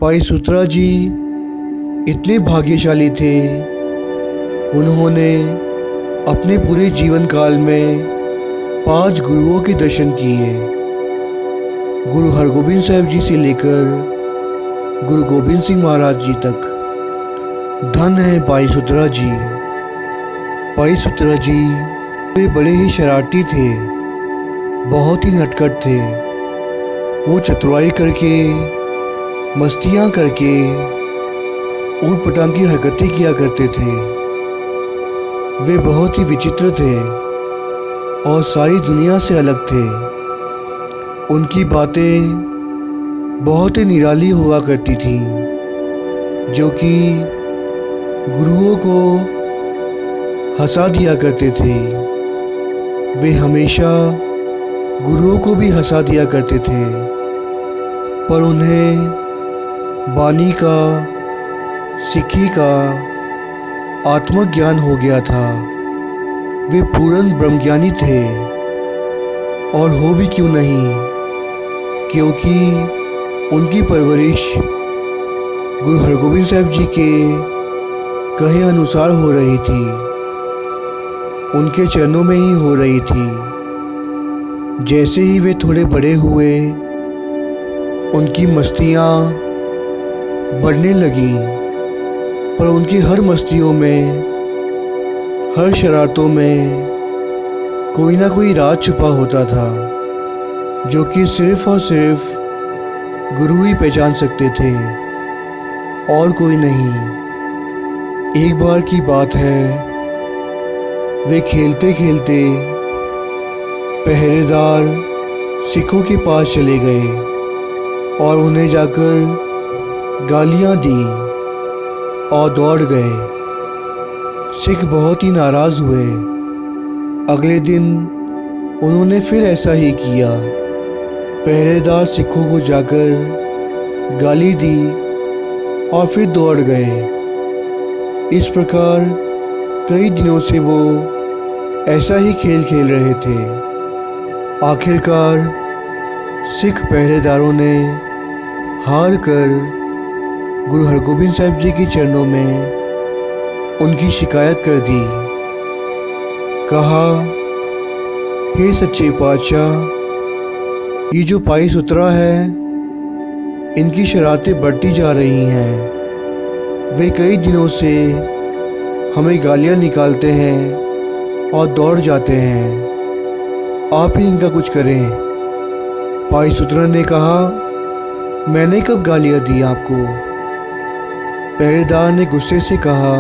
भाई सुतरा जी इतने भाग्यशाली थे। उन्होंने अपने पूरे जीवन काल में 5 गुरुओं के दर्शन किए। गुरु हरगोबिंद साहब जी से लेकर गुरु गोबिंद सिंह महाराज जी तक। धन है भाई सुतरा जी। भाई सुतरा जी वे बड़े ही शरारती थे, बहुत ही नटखट थे। वो चतुराई करके, मस्तियाँ करके ऊट पटांग की हरकतें किया करते थे। वे बहुत ही विचित्र थे और सारी दुनिया से अलग थे। उनकी बातें बहुत ही निराली हुआ करती थीं, जो कि गुरुओं को हंसा दिया करते थे। वे हमेशा गुरुओं को भी हंसा दिया करते थे, पर उन्हें वाणी का, सिक्खी का आत्मज्ञान हो गया था। वे पूर्ण ब्रह्मज्ञानी थे, और हो भी क्यों नहीं, क्योंकि उनकी परवरिश गुरु हरगोबिंद साहब जी के कहे अनुसार हो रही थी, उनके चरणों में ही हो रही थी। जैसे ही वे थोड़े बड़े हुए, उनकी मस्तियाँ बढ़ने लगीं, पर उनकी हर मस्तियों में, हर शरारतों में कोई ना कोई राज छुपा होता था, जो कि सिर्फ और सिर्फ गुरु ही पहचान सकते थे और कोई नहीं। एक बार की बात है, वे खेलते खेलते पहरेदार सिखों के पास चले गए और उन्हें जाकर गालियां दी और दौड़ गए। सिख बहुत ही नाराज़ हुए। अगले दिन उन्होंने फिर ऐसा ही किया। पहरेदार सिखों को जाकर गाली दी और फिर दौड़ गए। इस प्रकार कई दिनों से वो ऐसा ही खेल खेल रहे थे। आखिरकार सिख पहरेदारों ने हार कर गुरु हरगोबिंद साहब जी के चरणों में उनकी शिकायत कर दी। कहा, हे सच्चे पातशाह, ये जो भाई सुतरा है, इनकी शरारतें बढ़ती जा रही हैं। वे कई दिनों से हमें गालियां निकालते हैं और दौड़ जाते हैं। आप ही इनका कुछ करें। भाई सुतरा ने कहा, मैंने कब गालियां दी आपको? पहरेदार ने गुस्से से कहा,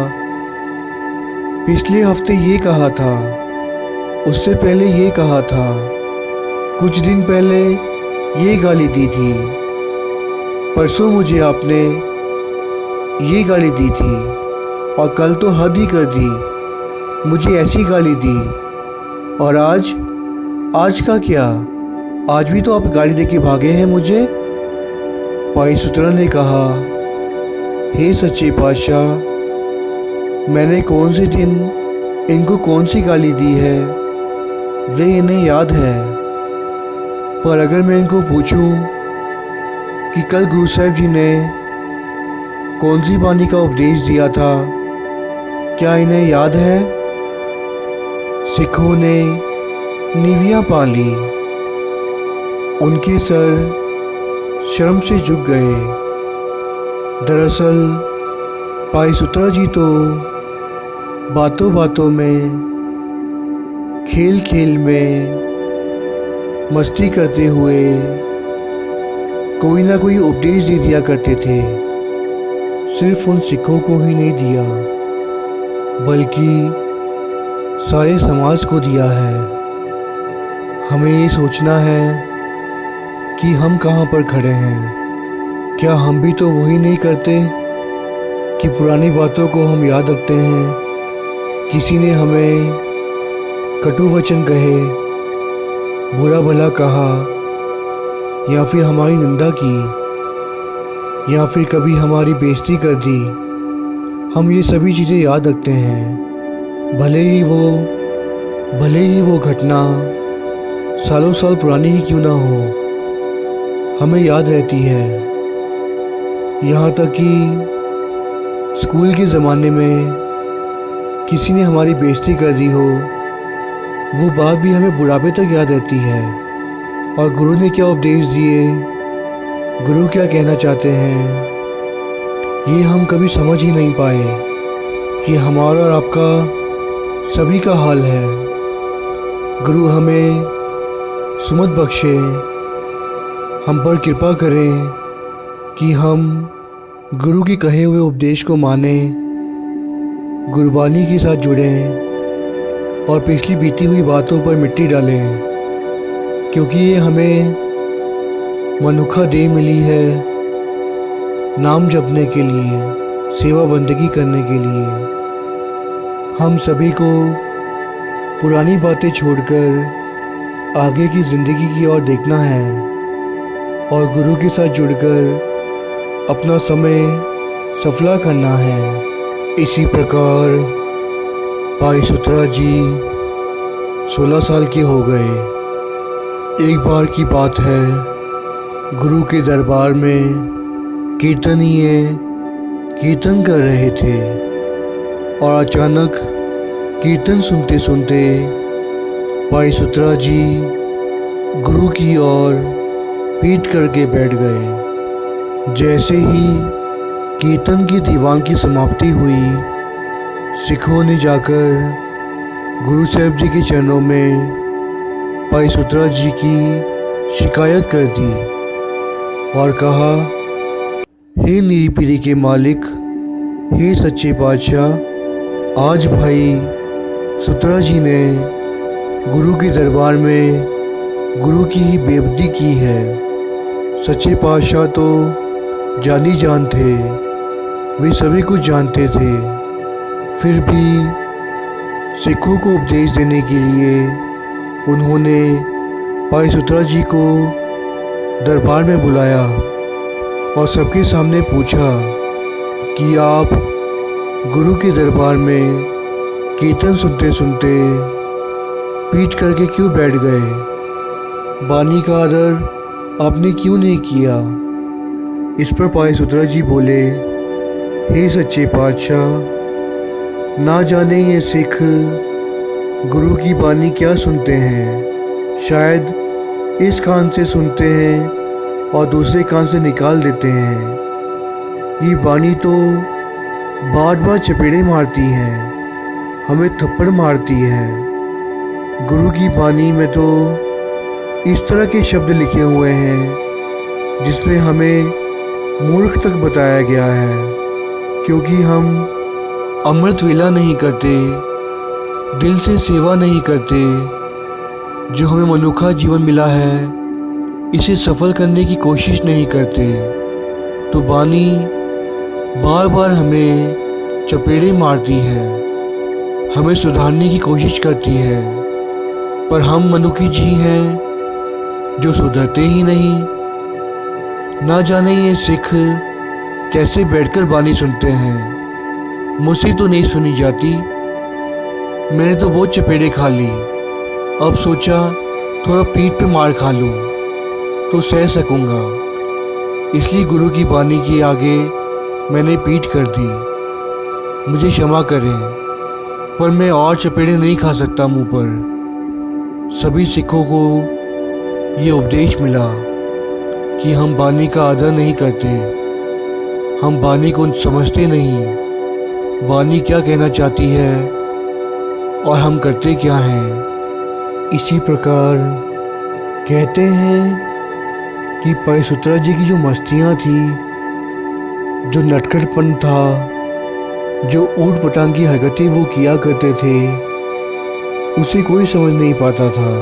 पिछले हफ्ते ये कहा था, उससे पहले ये कहा था, कुछ दिन पहले ये गाली दी थी, परसों मुझे आपने ये गाली दी थी, और कल तो हद ही कर दी, मुझे ऐसी गाली दी। और आज का क्या? आज भी तो आप गाली देके भागे हैं मुझे। भाई सुतरा ने कहा, हे सच्चे पातशाह, मैंने कौन से दिन इनको कौन सी गाली दी है, वे इन्हें याद है। पर अगर मैं इनको पूछूं कि कल गुरु साहिब जी ने कौन सी वाणी का उपदेश दिया था, क्या इन्हें याद है? सिखों ने नीवियां पा ली। उनके सर शर्म से झुक गए। दरअसल भाई सुतरा जी तो बातों बातों में, खेल खेल में, मस्ती करते हुए कोई ना कोई उपदेश दे दिया करते थे। सिर्फ उन सिखों को ही नहीं दिया, बल्कि सारे समाज को दिया है। हमें ये सोचना है कि हम कहाँ पर खड़े हैं। क्या हम भी तो वही नहीं करते कि पुरानी बातों को हम याद रखते हैं? किसी ने हमें कटु वचन कहे, बुरा भला कहा, या फिर हमारी निंदा की, या फिर कभी हमारी बेइज्जती कर दी, हम ये सभी चीज़ें याद रखते हैं। भले ही वो घटना सालों साल पुरानी ही क्यों ना हो, हमें याद रहती है। यहाँ तक कि स्कूल के ज़माने में किसी ने हमारी बेइज्जती कर दी हो, वो बात भी हमें बुढ़ापे तक याद रहती है। और गुरु ने क्या उपदेश दिए, गुरु क्या कहना चाहते हैं, ये हम कभी समझ ही नहीं पाए। ये हमारा और आपका सभी का हाल है। गुरु हमें सुमत बख्शे, हम पर कृपा करें कि हम गुरु के कहे हुए उपदेश को माने, गुरबानी के साथ जुड़ें और पिछली बीती हुई बातों पर मिट्टी डालें, क्योंकि ये हमें मनुखा देह मिली है नाम जपने के लिए, सेवा बंदगी करने के लिए। हम सभी को पुरानी बातें छोड़कर आगे की ज़िंदगी की ओर देखना है और गुरु के साथ जुड़कर अपना समय सफला करना है। इसी प्रकार भाई सुतरा जी 16 साल के हो गए। एक बार की बात है, गुरु के दरबार में कीर्तनीय कीर्तन कर रहे थे और अचानक कीर्तन सुनते सुनते भाई सुतरा जी गुरु की ओर पीठ करके बैठ गए। जैसे ही कीर्तन की दीवान की समाप्ति हुई, सिखों ने जाकर गुरु साहब जी के चरणों में भाई सुतरा जी की शिकायत कर दी और कहा, हे नीरी पीरी के मालिक, हे सच्चे बादशाह, आज भाई सुतरा जी ने गुरु के दरबार में गुरु की ही बेइज्जती की है। सच्चे पातशाह तो जानी जान थे, वे सभी कुछ जानते थे, फिर भी सिखों को उपदेश देने के लिए उन्होंने भाई सुतरा जी को दरबार में बुलाया और सबके सामने पूछा कि आप गुरु के दरबार में कीर्तन सुनते सुनते पीठ करके क्यों बैठ गए? बानी का आदर आपने क्यों नहीं किया? इस पर भाई सुतरा जी बोले, हे सच्चे पातशाह, ना जाने ये सिख गुरु की बानी क्या सुनते हैं। शायद इस कान से सुनते हैं और दूसरे कान से निकाल देते हैं। ये बानी तो बार बार चपेड़े मारती हैं, हमें थप्पड़ मारती है। गुरु की बानी में तो इस तरह के शब्द लिखे हुए हैं जिसमें हमें मूर्ख तक बताया गया है, क्योंकि हम अमृत वेला नहीं करते, दिल से सेवा नहीं करते। जो हमें मनुखा जीवन मिला है, इसे सफल करने की कोशिश नहीं करते, तो बानी बार बार हमें चपेड़े मारती है, हमें सुधारने की कोशिश करती है, पर हम मनुखी जी हैं जो सुधरते ही नहीं। ना जाने ये सिख कैसे बैठकर बानी सुनते हैं। मुझसे तो नहीं सुनी जाती, मैंने तो बहुत चपेड़े खा ली। अब सोचा थोड़ा पीठ पे मार खा लूँ तो सह सकूँगा, इसलिए गुरु की बानी के आगे मैंने पीठ कर दी। मुझे क्षमा करें, पर मैं और चपेड़े नहीं खा सकता मुंह पर। सभी सिखों को ये उपदेश मिला कि हम बानी का आदर नहीं करते, हम बानी को समझते नहीं, बानी क्या कहना चाहती है और हम करते क्या हैं। इसी प्रकार कहते हैं कि भाई सुतरा जी की जो मस्तियाँ थी, जो नटखटपन था, जो ऊट पटांग की हरकतें वो किया करते थे, उसे कोई समझ नहीं पाता था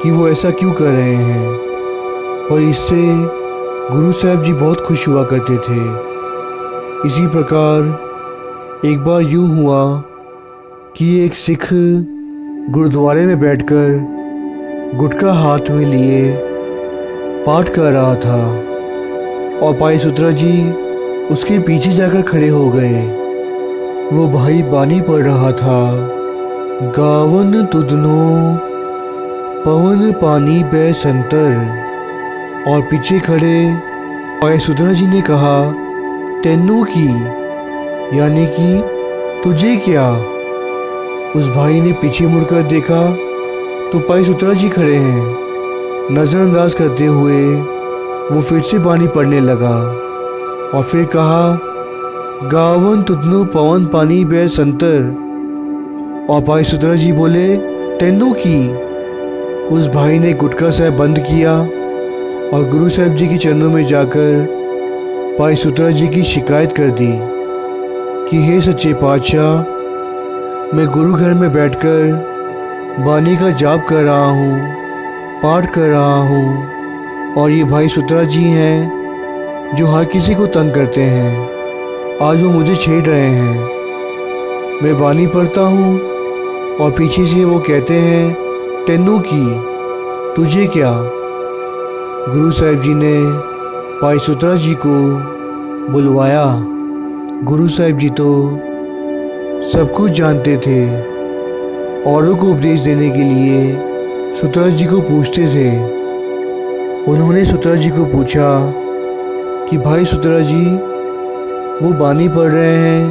कि वो ऐसा क्यों कर रहे हैं। पर इससे गुरु साहब जी बहुत खुश हुआ करते थे। इसी प्रकार एक बार यूँ हुआ कि एक सिख गुरुद्वारे में बैठकर गुटखा हाथ में लिए पाठ कर रहा था और भाई सुतरा जी उसके पीछे जाकर खड़े हो गए। वो भाई बानी पढ़ रहा था, गावन तुदनो पवन पानी बै संतर, और पीछे खड़े भाई सुतरा जी ने कहा तेनू की, यानी कि तुझे क्या? उस भाई ने पीछे मुड़कर देखा तो भाई सुतरा जी खड़े हैं। नज़रअंदाज करते हुए वो फिर से बानी पढ़ने लगा और फिर कहा, गावन तुतनु पवन पानी बे संतर। और भाई सुतरा जी बोले, तेनू की। उस भाई ने गुटखा साहब बंद किया और गुरु साहब जी के चरणों में जाकर भाई सुतरा जी की शिकायत कर दी कि हे सच्चे पातशाह, मैं गुरु घर में बैठकर बानी का जाप कर रहा हूँ, पाठ कर रहा हूँ, और ये भाई सुतरा जी हैं जो हर किसी को तंग करते हैं। आज वो मुझे छेड़ रहे हैं। मैं बानी पढ़ता हूँ और पीछे से वो कहते हैं, तेनू की, तुझे क्या? गुरु साहब जी ने भाई सुतरा जी को बुलवाया। गुरु साहब जी तो सब कुछ जानते थे। औरों को उपदेश देने के लिए सुतरा जी को पूछते थे। उन्होंने सुतरा जी को पूछा कि भाई सुतरा जी, वो बानी पढ़ रहे हैं,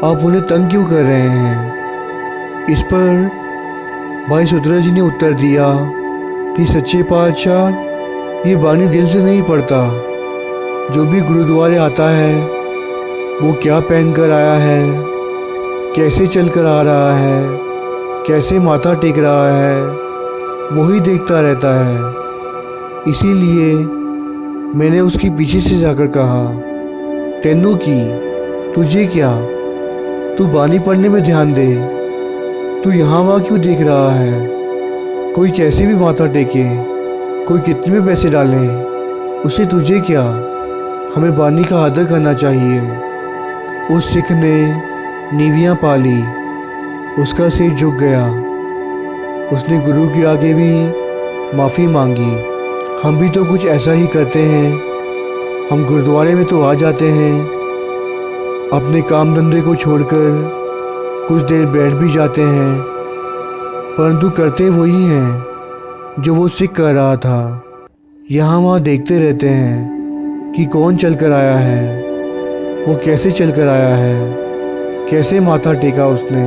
आप उन्हें तंग क्यों कर रहे हैं? इस पर भाई सुतरा जी ने उत्तर दिया कि सच्चे पातशाह, ये बानी दिल से नहीं पढ़ता। जो भी गुरुद्वारे आता है वो क्या पहन कर आया है, कैसे चल कर आ रहा है, कैसे माथा टेक रहा है, वही देखता रहता है। इसीलिए मैंने उसके पीछे से जाकर कहा, तेनू की, तुझे क्या? तू बानी पढ़ने में ध्यान दे। तू यहाँ वहाँ क्यों देख रहा है? कोई कैसे भी माथा टेके, कोई कितने में पैसे डाले, उसे तुझे क्या? हमें बानी का आदर करना चाहिए। उस सिख ने नीवियाँ पाली, उसका सिर झुक गया। उसने गुरु के आगे भी माफ़ी मांगी। हम भी तो कुछ ऐसा ही करते हैं। हम गुरुद्वारे में तो आ जाते हैं, अपने काम धंधे को छोड़कर कुछ देर बैठ भी जाते हैं, परंतु करते वही हैं जो वो सिख कर रहा था। यहाँ वहाँ देखते रहते हैं कि कौन चल कर आया है, वो कैसे चल कर आया है, कैसे माथा टेका उसने,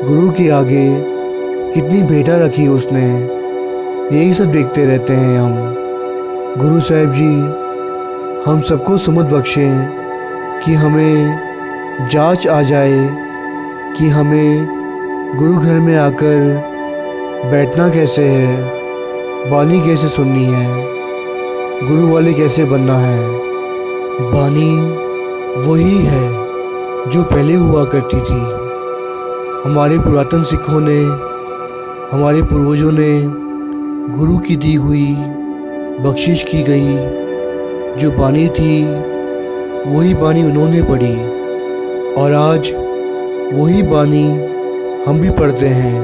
गुरु के आगे कितनी भेंटा रखी उसने। यही सब देखते रहते हैं हम। गुरु साहब जी हम सबको सुमत बख्शें कि हमें जांच आ जाए कि हमें गुरु घर में आकर बैठना कैसे है, बानी कैसे सुननी है, गुरु वाले कैसे बनना है। बानी वही है जो पहले हुआ करती थी। हमारे पुरातन सिखों ने, हमारे पूर्वजों ने गुरु की दी हुई बख्शिश की गई जो बानी थी, वही बानी उन्होंने पढ़ी और आज वही बानी हम भी पढ़ते हैं।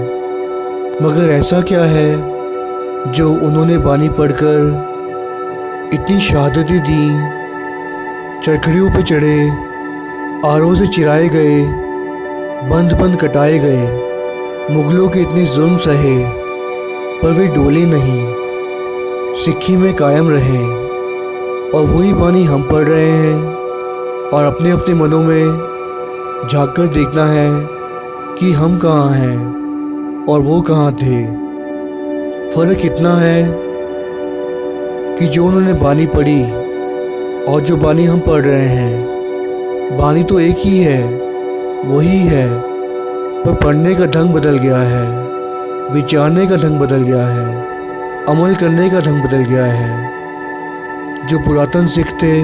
मगर ऐसा क्या है जो उन्होंने बानी पढ़कर इतनी शहादतें दी, चरखड़ियों पे चढ़े, आरों से चिराए गए, बंद बंद कटाए गए, मुगलों के इतने जुल्म सहे, पर वे डोले नहीं, सिक्खी में कायम रहे। और वही बानी हम पढ़ रहे हैं और अपने अपने मनों में झांक कर देखना है कि हम कहाँ हैं और वो कहाँ थे। फ़र्क इतना है कि जो उन्होंने बानी पढ़ी और जो बानी हम पढ़ रहे हैं, बानी तो एक ही है, वही है, पर पढ़ने का ढंग बदल गया है, विचारने का ढंग बदल गया है, अमल करने का ढंग बदल गया है। जो पुरातन सिख थे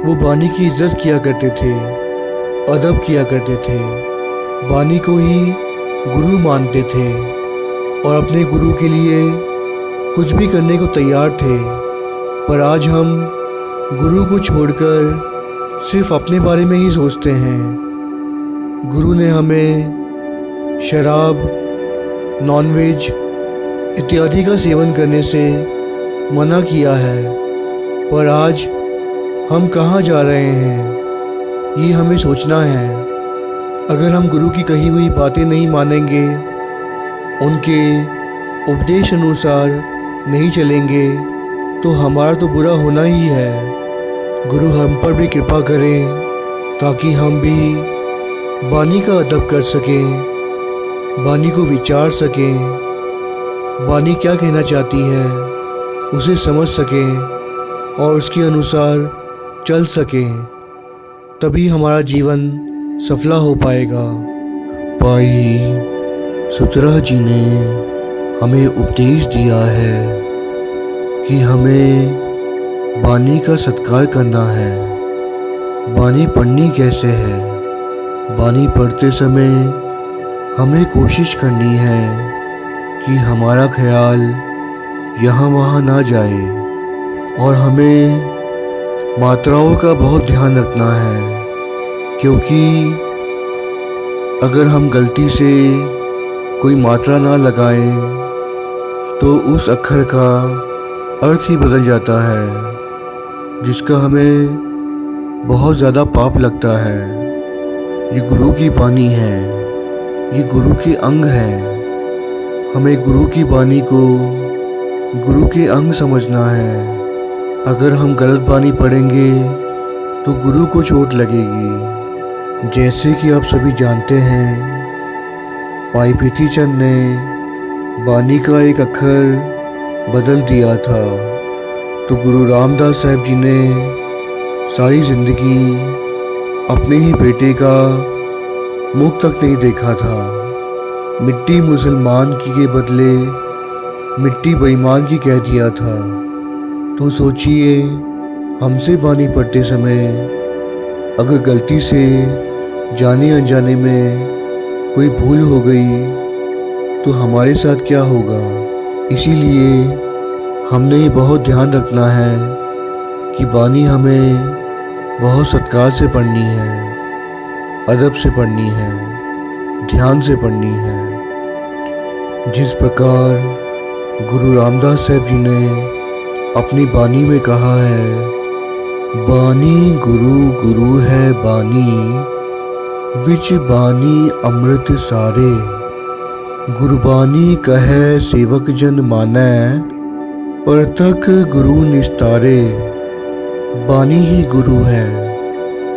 वो बानी की इज्जत किया करते थे, अदब किया करते थे, बानी को ही गुरु मानते थे और अपने गुरु के लिए कुछ भी करने को तैयार थे। पर आज हम गुरु को छोड़कर सिर्फ अपने बारे में ही सोचते हैं। गुरु ने हमें शराब, नॉनवेज इत्यादि का सेवन करने से मना किया है, पर आज हम कहाँ जा रहे हैं ये हमें सोचना है। अगर हम गुरु की कही हुई बातें नहीं मानेंगे, उनके उपदेश अनुसार नहीं चलेंगे, तो हमारा तो बुरा होना ही है। गुरु हम पर भी कृपा करें ताकि हम भी वाणी का अदब कर सकें, वाणी को विचार सकें, वाणी क्या कहना चाहती है उसे समझ सकें और उसके अनुसार चल सकें। तभी हमारा जीवन सफला हो पाएगा। भाई सुतरा जी ने हमें उपदेश दिया है कि हमें वाणी का सत्कार करना है। वाणी पढ़नी कैसे है? वाणी पढ़ते समय हमें कोशिश करनी है कि हमारा ख्याल यहाँ वहाँ ना जाए और हमें मात्राओं का बहुत ध्यान रखना है, क्योंकि अगर हम गलती से कोई मात्रा ना लगाएं तो उस अक्षर का अर्थ ही बदल जाता है, जिसका हमें बहुत ज़्यादा पाप लगता है। ये गुरु की वाणी है, ये गुरु के अंग है। हमें गुरु की वाणी को गुरु के अंग समझना है। अगर हम गलत वाणी पढ़ेंगे तो गुरु को चोट लगेगी। जैसे कि आप सभी जानते हैं, भाई प्रीतिचंद ने वाणी का एक अक्षर बदल दिया था, तो गुरु रामदास साहब जी ने सारी ज़िंदगी अपने ही बेटे का मुख तक नहीं देखा था। मिट्टी मुसलमान की के बदले मिट्टी बेईमान की कह दिया था। तो सोचिए, हमसे वाणी पढ़ते समय अगर गलती से जाने अनजाने में कोई भूल हो गई तो हमारे साथ क्या होगा। इसीलिए हमने ये बहुत ध्यान रखना है कि वाणी हमें बहुत सत्कार से पढ़नी है, अदब से पढ़नी है, ध्यान से पढ़नी है। जिस प्रकार गुरु रामदास साहब जी ने अपनी वाणी में कहा है, वाणी गुरु गुरु है वाणी, विच वाणी अमृत सारे, गुरबानी कहे सेवक जन मानै, परतक गुरु निस्तारे। वाणी ही गुरु है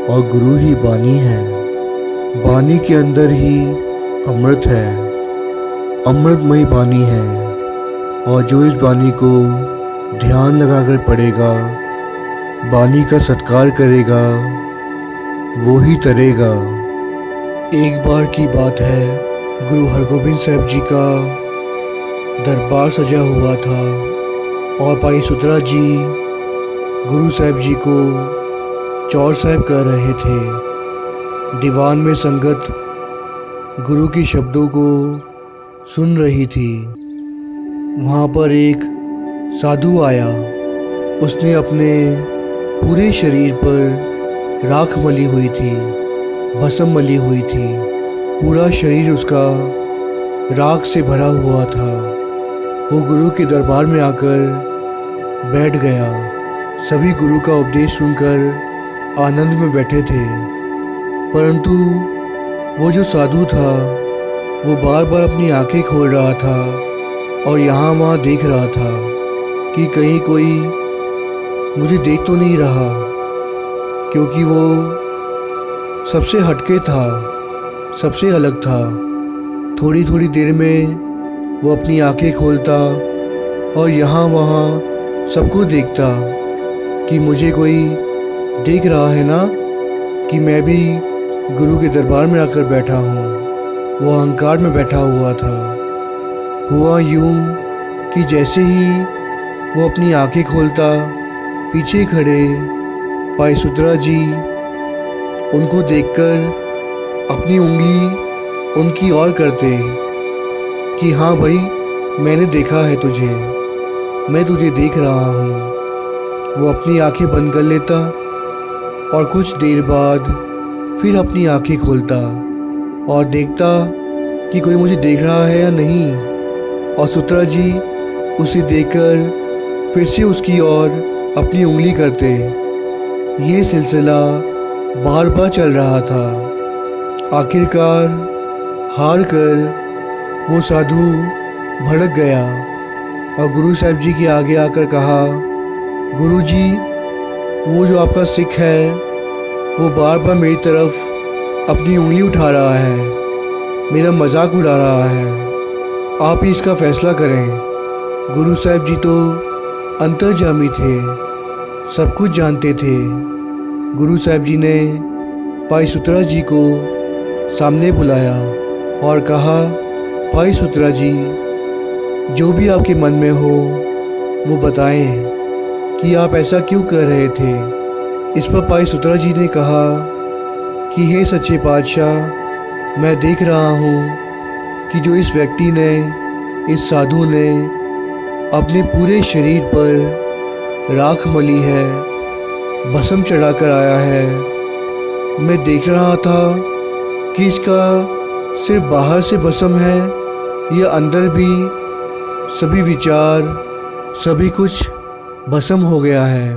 और गुरु ही वाणी है। वाणी के अंदर ही अमृत है, अमृतमयी वाणी है, और जो इस वाणी को ध्यान लगाकर पढ़ेगा, वाणी का सत्कार करेगा, वो ही तरेगा। एक बार की बात है, गुरु हरगोबिंद साहब जी का दरबार सजा हुआ था और भाई सुतरा जी गुरु साहब जी को चौर साहब कर रहे थे। दीवान में संगत गुरु के शब्दों को सुन रही थी। वहाँ पर एक साधु आया। उसने अपने पूरे शरीर पर राख मली हुई थी, भस्म मली हुई थी। पूरा शरीर उसका राख से भरा हुआ था। वो गुरु के दरबार में आकर बैठ गया। सभी गुरु का उपदेश सुनकर आनंद में बैठे थे, परंतु वो जो साधु था वो बार बार अपनी आंखें खोल रहा था और यहाँ वहाँ देख रहा था कि कहीं कोई मुझे देख तो नहीं रहा, क्योंकि वो सबसे हटके था, सबसे अलग था। थोड़ी थोड़ी देर में वो अपनी आंखें खोलता और यहाँ वहाँ सबको देखता कि मुझे कोई देख रहा है ना, कि मैं भी गुरु के दरबार में आकर बैठा हूँ। वो अहंकार में बैठा हुआ था। हुआ यूँ कि जैसे ही वो अपनी आंखें खोलता, पीछे खड़े भाई सुतरा जी उनको देखकर अपनी उंगली उनकी ओर करते कि हाँ भाई, मैंने देखा है तुझे, मैं तुझे देख रहा हूँ। वो अपनी आंखें बंद कर लेता और कुछ देर बाद फिर अपनी आंखें खोलता और देखता कि कोई मुझे देख रहा है या नहीं। और सुतरा जी उसे देखकर फिर से उसकी ओर अपनी उंगली करते। ये सिलसिला बार बार चल रहा था। आखिरकार हार कर वो साधु भड़क गया और गुरु साहब जी के आगे आकर कहा, गुरु जी, वो जो आपका सिख है वो बार बार मेरी तरफ अपनी उंगली उठा रहा है, मेरा मजाक उड़ा रहा है। आप ही इसका फैसला करें। गुरु साहब जी तो अंतर्यामी थे, सब कुछ जानते थे। गुरु साहब जी ने भाई सुतरा जी को सामने बुलाया और कहा, भाई सुतरा जी, जो भी आपके मन में हो वो बताएं कि आप ऐसा क्यों कर रहे थे। इस पर भाई सुतरा जी ने कहा कि हे सच्चे पातशाह, मैं देख रहा हूँ कि जो इस व्यक्ति ने, इस साधु ने अपने पूरे शरीर पर राख मली है, भस्म चढ़ाकर आया है। मैं देख रहा था कि इसका सिर्फ बाहर से भस्म है या अंदर भी सभी विचार, सभी कुछ भस्म हो गया है,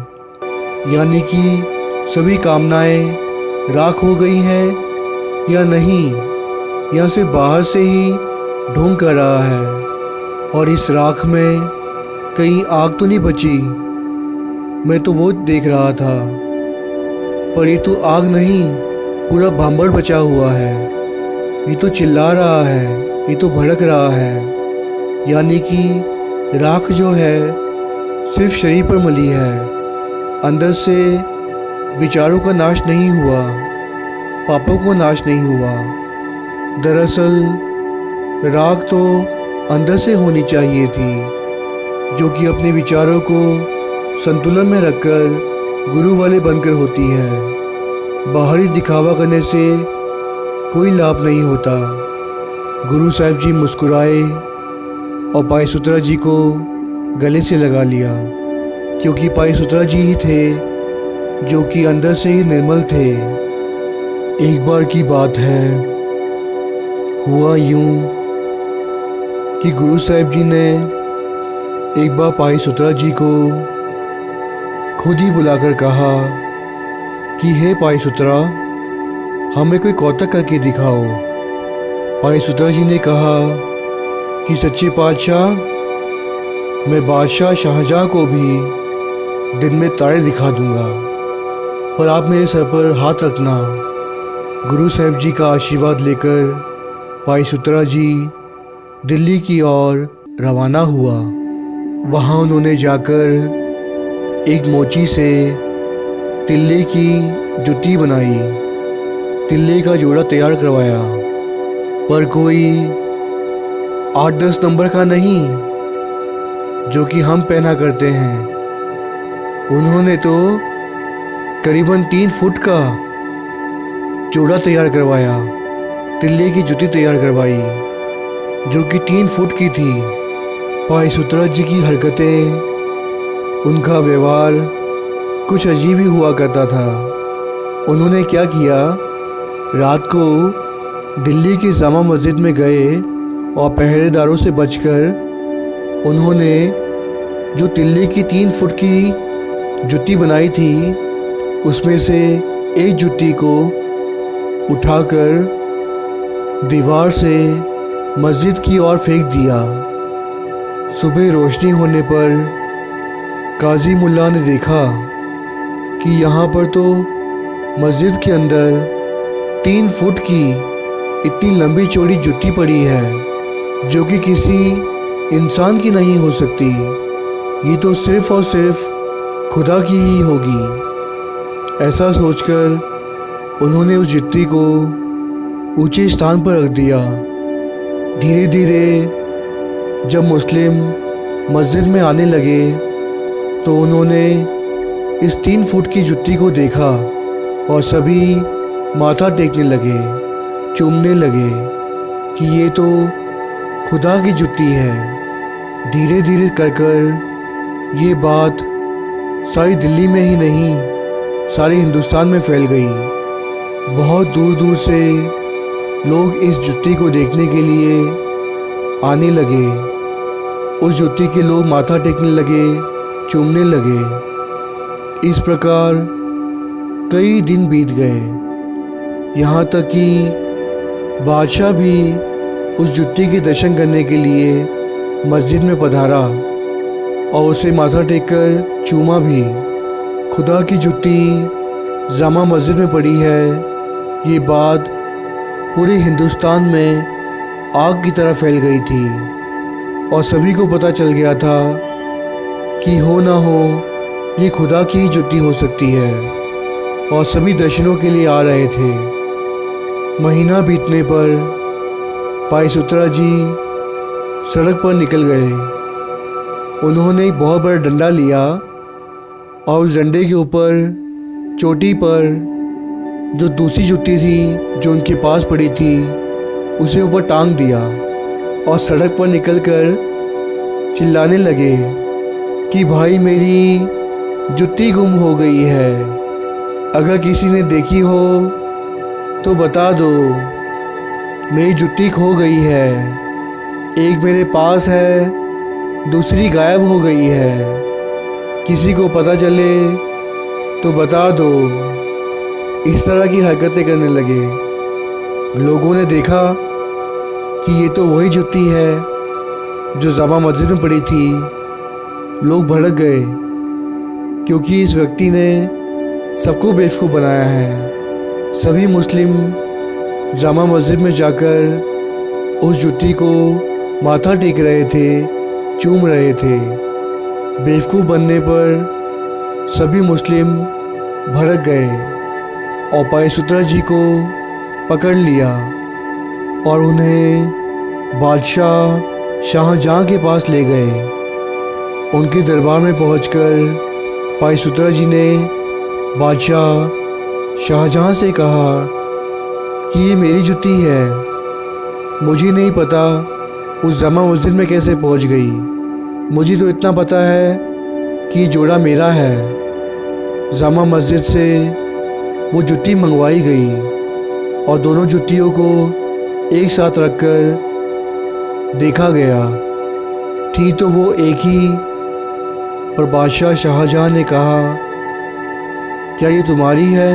यानी कि सभी कामनाएं राख हो गई हैं या नहीं, या सिर्फ बाहर से ही ढोंग कर रहा है। और इस राख में कहीं आग तो नहीं बची। मैं तो वो देख रहा था, पर ये तो आग नहीं, पूरा भांबड़ बचा हुआ है। ये तो चिल्ला रहा है, ये तो भड़क रहा है, यानी कि राख जो है सिर्फ शरीर पर मली है, अंदर से विचारों का नाश नहीं हुआ, पापों को नाश नहीं हुआ। दरअसल राख तो अंदर से होनी चाहिए थी, जो कि अपने विचारों को संतुलन में रखकर गुरु वाले बनकर होती है। बाहरी दिखावा करने से कोई लाभ नहीं होता। गुरु साहब जी मुस्कुराए और भाई सुतरा जी को गले से लगा लिया, क्योंकि भाई सुतरा जी ही थे जो कि अंदर से ही निर्मल थे। एक बार की बात है, हुआ यूं कि गुरु साहब जी ने एक बार भाई सुतरा जी को खुद ही बुलाकर कहा कि हे भाई सुतरा, हमें कोई कौतक करके दिखाओ। भाई सुतरा जी ने कहा कि सच्चे पातशाह, मैं बादशाह शाहजहाँ को भी दिन में तारे दिखा दूंगा, पर आप मेरे सर पर हाथ रखना। गुरु साहब जी का आशीर्वाद लेकर भाई सुतरा जी दिल्ली की ओर रवाना हुआ। वहाँ उन्होंने जाकर एक मोची से तिल्ले की जुत्ती बनाई, तिल्ले का जोड़ा तैयार करवाया, पर कोई 8-10 नंबर का नहीं जो कि हम पहना करते हैं। उन्होंने तो करीबन 3 फुट का जोड़ा तैयार करवाया, तिल्ले की जुत्ती तैयार करवाई जो कि 3 फुट की थी। भाई सुतरा जी की हरकतें, उनका व्यवहार कुछ अजीब ही हुआ करता था। उन्होंने क्या किया, रात को दिल्ली की जामा मस्जिद में गए और पहरेदारों से बचकर उन्होंने जो तिल्ले की 3 फुट की जुत्ती बनाई थी, उसमें से एक जुत्ती को उठाकर दीवार से मस्जिद की ओर फेंक दिया। सुबह रोशनी होने पर काजी मुल्ला ने देखा कि यहाँ पर तो मस्जिद के अंदर 3 फुट की इतनी लंबी चौड़ी जुत्ती पड़ी है, जो कि किसी इंसान की नहीं हो सकती। ये तो सिर्फ और सिर्फ खुदा की ही होगी। ऐसा सोचकर उन्होंने उस जुत्ती को ऊंचे स्थान पर रख दिया। धीरे धीरे जब मुस्लिम मस्जिद में आने लगे तो उन्होंने इस 3 फुट की जुत्ती को देखा और सभी माथा टेकने लगे, चूमने लगे कि ये तो खुदा की जुत्ती है। धीरे धीरे कर ये बात सारी दिल्ली में ही नहीं, सारे हिंदुस्तान में फैल गई। बहुत दूर दूर से लोग इस जुत्ती को देखने के लिए आने लगे। उस जुत्ती के लोग माथा टेकने लगे, चूमने लगे। इस प्रकार कई दिन बीत गए, यहाँ तक कि बादशाह भी उस जुत्ती के दर्शन करने के लिए मस्जिद में पधारा और उसे माथा टेककर चूमा भी। खुदा की जुत्ती जामा मस्जिद में पड़ी है। ये बात पूरे हिंदुस्तान में आग की तरह फैल गई थी और सभी को पता चल गया था कि हो ना हो ये खुदा की ही जुत्ती हो सकती है। और सभी दर्शनों के लिए आ रहे थे। महीना बीतने पर भाई सुतरा जी सड़क पर निकल गए। उन्होंने एक बहुत बड़ा डंडा लिया और उस डंडे के ऊपर चोटी पर जो दूसरी जुत्ती थी जो उनके पास पड़ी थी उसे ऊपर टांग दिया और सड़क पर निकलकर चिल्लाने लगे कि भाई मेरी जुत्ती गुम हो गई है, अगर किसी ने देखी हो तो बता दो, मेरी जुत्ती खो गई है। एक मेरे पास है, दूसरी गायब हो गई है, किसी को पता चले तो बता दो। इस तरह की हरकतें करने लगे। लोगों ने देखा कि ये तो वही जुत्ती है जो जामा मस्जिद में पड़ी थी। लोग भड़क गए क्योंकि इस व्यक्ति ने सबको बेवकूफ़ बनाया है। सभी मुस्लिम जामा मस्जिद में जाकर उस जुत्ती को माथा टेक रहे थे, चूम रहे थे। बेवकूफ़ बनने पर सभी मुस्लिम भड़क गए और भाई सुतरा जी को पकड़ लिया और उन्हें बादशाह शाहजहाँ के पास ले गए। उनके दरबार में पहुंचकर भाई सुतरा जी ने बादशाह शाहजहाँ से कहा कि ये मेरी जुत्ती है, मुझे नहीं पता उस जामा मस्जिद में कैसे पहुंच गई। मुझे तो इतना पता है कि ये जोड़ा मेरा है। जामा मस्जिद से वो जुत्ती मंगवाई गई और दोनों जुत्तियों को एक साथ रखकर देखा गया। थी तो वो एक ही, पर बादशाह शाहजहाँ ने कहा, क्या ये तुम्हारी है?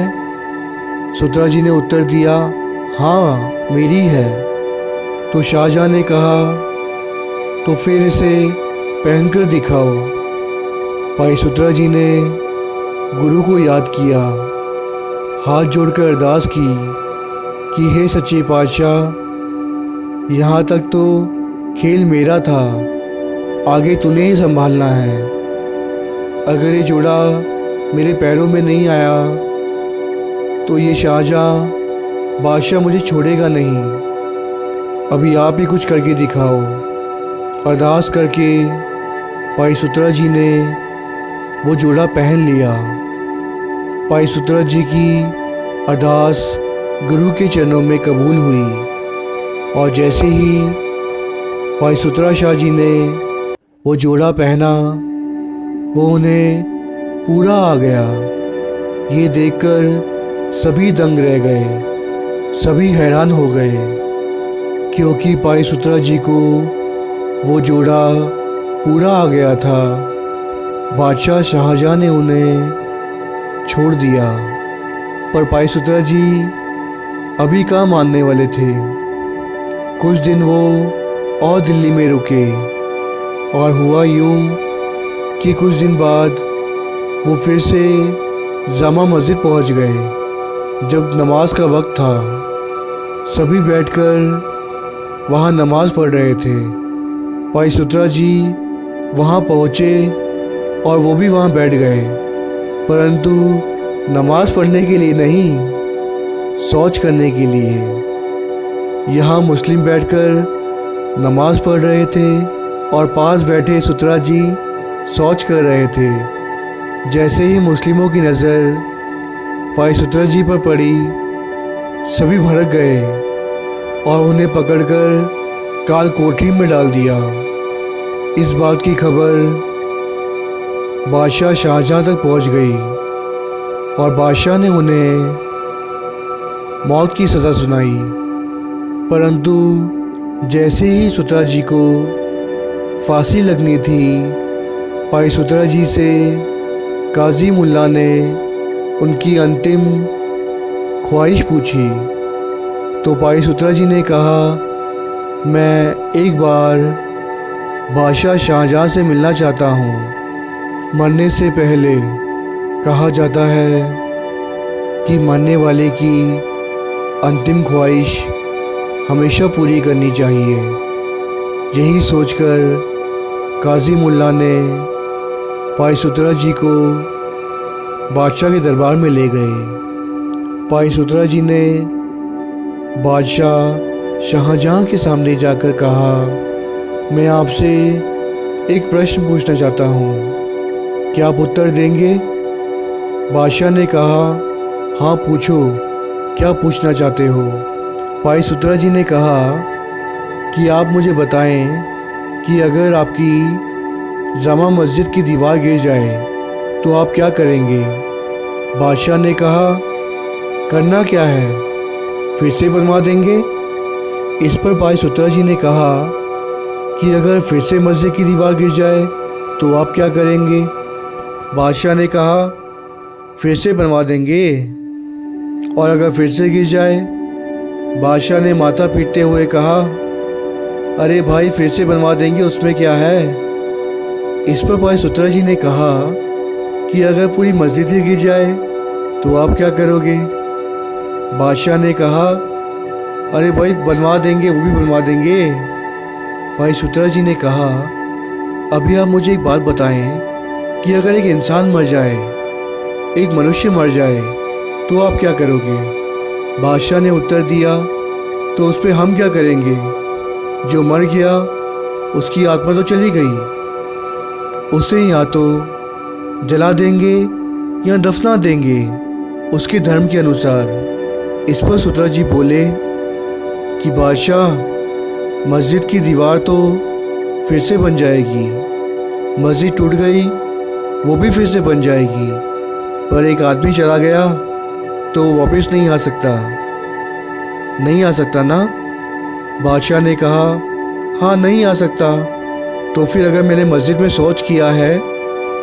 सुतरा जी ने उत्तर दिया, हाँ मेरी है। तो शाहजहाँ ने कहा, तो फिर इसे पहनकर दिखाओ। भाई सुतरा जी ने गुरु को याद किया, हाथ जोड़कर अरदास की कि हे सच्चे पातशाह, यहाँ तक तो खेल मेरा था, आगे तूने ही संभालना है। अगर ये जोड़ा मेरे पैरों में नहीं आया तो ये शाहजहाँ बादशाह मुझे छोड़ेगा नहीं। अभी आप ही कुछ करके दिखाओ। अरदास करके भाई सुतरा जी ने वो जोड़ा पहन लिया। भाई सुतरा जी की अरदास गुरु के चरणों में कबूल हुई और जैसे ही भाई सुतरा शाह जी ने वो जोड़ा पहना, वो उन्हें पूरा आ गया। ये देखकर सभी दंग रह गए, सभी हैरान हो गए, क्योंकि भाई सुतरा जी को वो जोड़ा पूरा आ गया था। बादशाह शाहजहाँ ने उन्हें छोड़ दिया, पर भाई सुतरा जी अभी कहाँ मानने वाले थे। कुछ दिन वो और दिल्ली में रुके और हुआ यूं कि कुछ दिन बाद वो फिर से जामा मस्जिद पहुंच गए। जब नमाज का वक्त था, सभी बैठकर वहाँ नमाज पढ़ रहे थे। भाई सुतरा जी वहाँ पहुँचे और वो भी वहाँ बैठ गए, परंतु नमाज पढ़ने के लिए नहीं, शौच करने के लिए। यहाँ मुस्लिम बैठकर नमाज पढ़ रहे थे और पास बैठे सुतरा जी शौच कर रहे थे। जैसे ही मुस्लिमों की नज़र भाई सुतरा जी पर पड़ी, सभी भड़क गए और उन्हें पकड़कर काल कोठरी में डाल दिया। इस बात की खबर बादशाह शाहजहाँ तक पहुंच गई और बादशाह ने उन्हें मौत की सज़ा सुनाई। परंतु जैसे ही सुतरा जी को फांसी लगनी थी, भाई सुतरा जी से काजी मुल्ला ने उनकी अंतिम ख्वाहिश पूछी। तो भाई सुतरा जी ने कहा, मैं एक बार बादशाह शाहजहाँ से मिलना चाहता हूँ, मरने से पहले। कहा जाता है कि मरने वाले की अंतिम ख्वाहिश हमेशा पूरी करनी चाहिए। यही सोचकर काजी मुल्ला ने भाई सुतरा जी को बादशाह के दरबार में ले गए। भाई सुतरा जी ने बादशाह शाहजहाँ के सामने जाकर कहा, मैं आपसे एक प्रश्न पूछना चाहता हूँ, क्या आप उत्तर देंगे? बादशाह ने कहा, हाँ पूछो, क्या पूछना चाहते हो? भाई सुतरा जी ने कहा कि आप मुझे बताएं कि अगर आपकी जामा मस्जिद की दीवार गिर जाए तो आप क्या करेंगे? बादशाह ने कहा, करना क्या है, फिर से बनवा देंगे। इस पर भाई सुतरा जी ने कहा कि अगर फिर से मस्जिद की दीवार गिर जाए तो आप क्या करेंगे? बादशाह ने कहा, फिर से बनवा देंगे। और अगर फिर से गिर जाए? बादशाह ने माथा पीटते हुए कहा, अरे भाई फिर से बनवा देंगे, उसमें क्या है। इस पर भाई सुतरा जी ने कहा कि अगर पूरी मस्जिद ही गिर जाए तो आप क्या करोगे? बादशाह ने कहा, अरे भाई बनवा देंगे, वो भी बनवा देंगे। भाई सुतरा जी ने कहा, अभी आप मुझे एक बात बताएं कि अगर एक इंसान मर जाए, एक मनुष्य मर जाए तो आप क्या करोगे? बादशाह ने उत्तर दिया, तो उस पर हम क्या करेंगे? जो मर गया उसकी आत्मा तो चली गई, उसे या तो जला देंगे या दफना देंगे उसके धर्म के अनुसार। इस पर सुतरा जी बोले कि बादशाह, मस्जिद की दीवार तो फिर से बन जाएगी, मस्जिद टूट गई वो भी फिर से बन जाएगी, पर एक आदमी चला गया तो वापस नहीं आ सकता। नहीं आ सकता ना? बादशाह ने कहा, हाँ नहीं आ सकता। तो फिर अगर मैंने मस्जिद में शौच किया है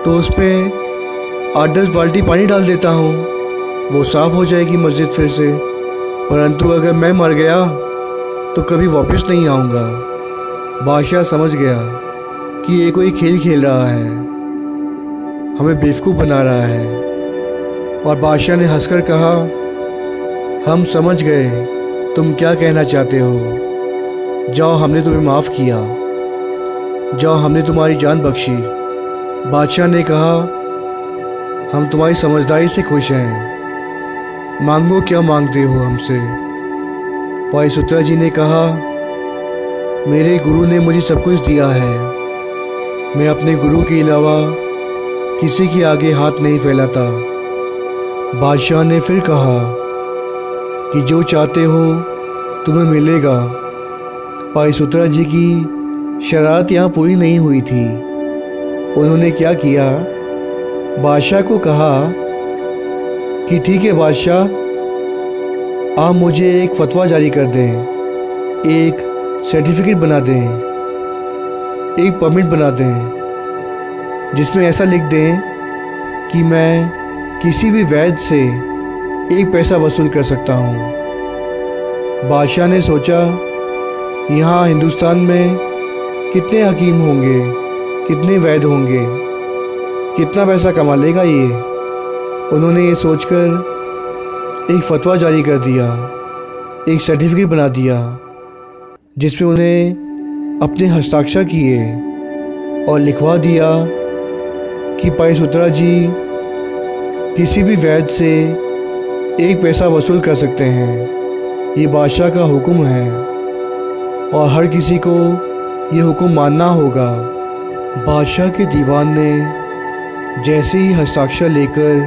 तो उसमें 8-10 बाल्टी पानी डाल देता हूँ, वो साफ़ हो जाएगी मस्जिद फिर से। परंतु अगर मैं मर गया तो कभी वापस नहीं आऊँगा। बादशाह समझ गया कि ये कोई खेल खेल रहा है, हमें बेवकूफ़ बना रहा है। और बादशाह ने हंसकर कहा, हम समझ गए तुम क्या कहना चाहते हो। जाओ, हमने तुम्हें माफ़ किया, जाओ हमने तुम्हारी जान बख्शी। बादशाह ने कहा, हम तुम्हारी समझदारी से खुश हैं, मांगो क्या मांगते हो हमसे। भाई सुतरा जी ने कहा, मेरे गुरु ने मुझे सब कुछ दिया है, मैं अपने गुरु के अलावा किसी के आगे हाथ नहीं फैलाता। बादशाह ने फिर कहा कि जो चाहते हो तुम्हें मिलेगा। भाई सुतरा जी की शरारत यहाँ पूरी नहीं हुई थी। उन्होंने क्या किया, बादशाह को कहा कि ठीक है बादशाह, आप मुझे एक फतवा जारी कर दें, एक सर्टिफिकेट बना दें, एक परमिट बना दें, जिसमें ऐसा लिख दें कि मैं किसी भी वैद्य से 1 पैसा वसूल कर सकता हूँ। बादशाह ने सोचा, यहाँ हिंदुस्तान में कितने हकीम होंगे, कितने वैद्य होंगे, कितना पैसा कमा लेगा ये। उन्होंने ये सोचकर एक फतवा जारी कर दिया, एक सर्टिफिकेट बना दिया, जिसमें उन्हें अपने हस्ताक्षर किए और लिखवा दिया कि भाई सुतरा जी किसी भी वैद्य से 1 पैसा वसूल कर सकते हैं। ये बादशाह का हुक्म है और हर किसी को ये हुक्म मानना होगा। बादशाह के दीवान ने जैसे ही हस्ताक्षर लेकर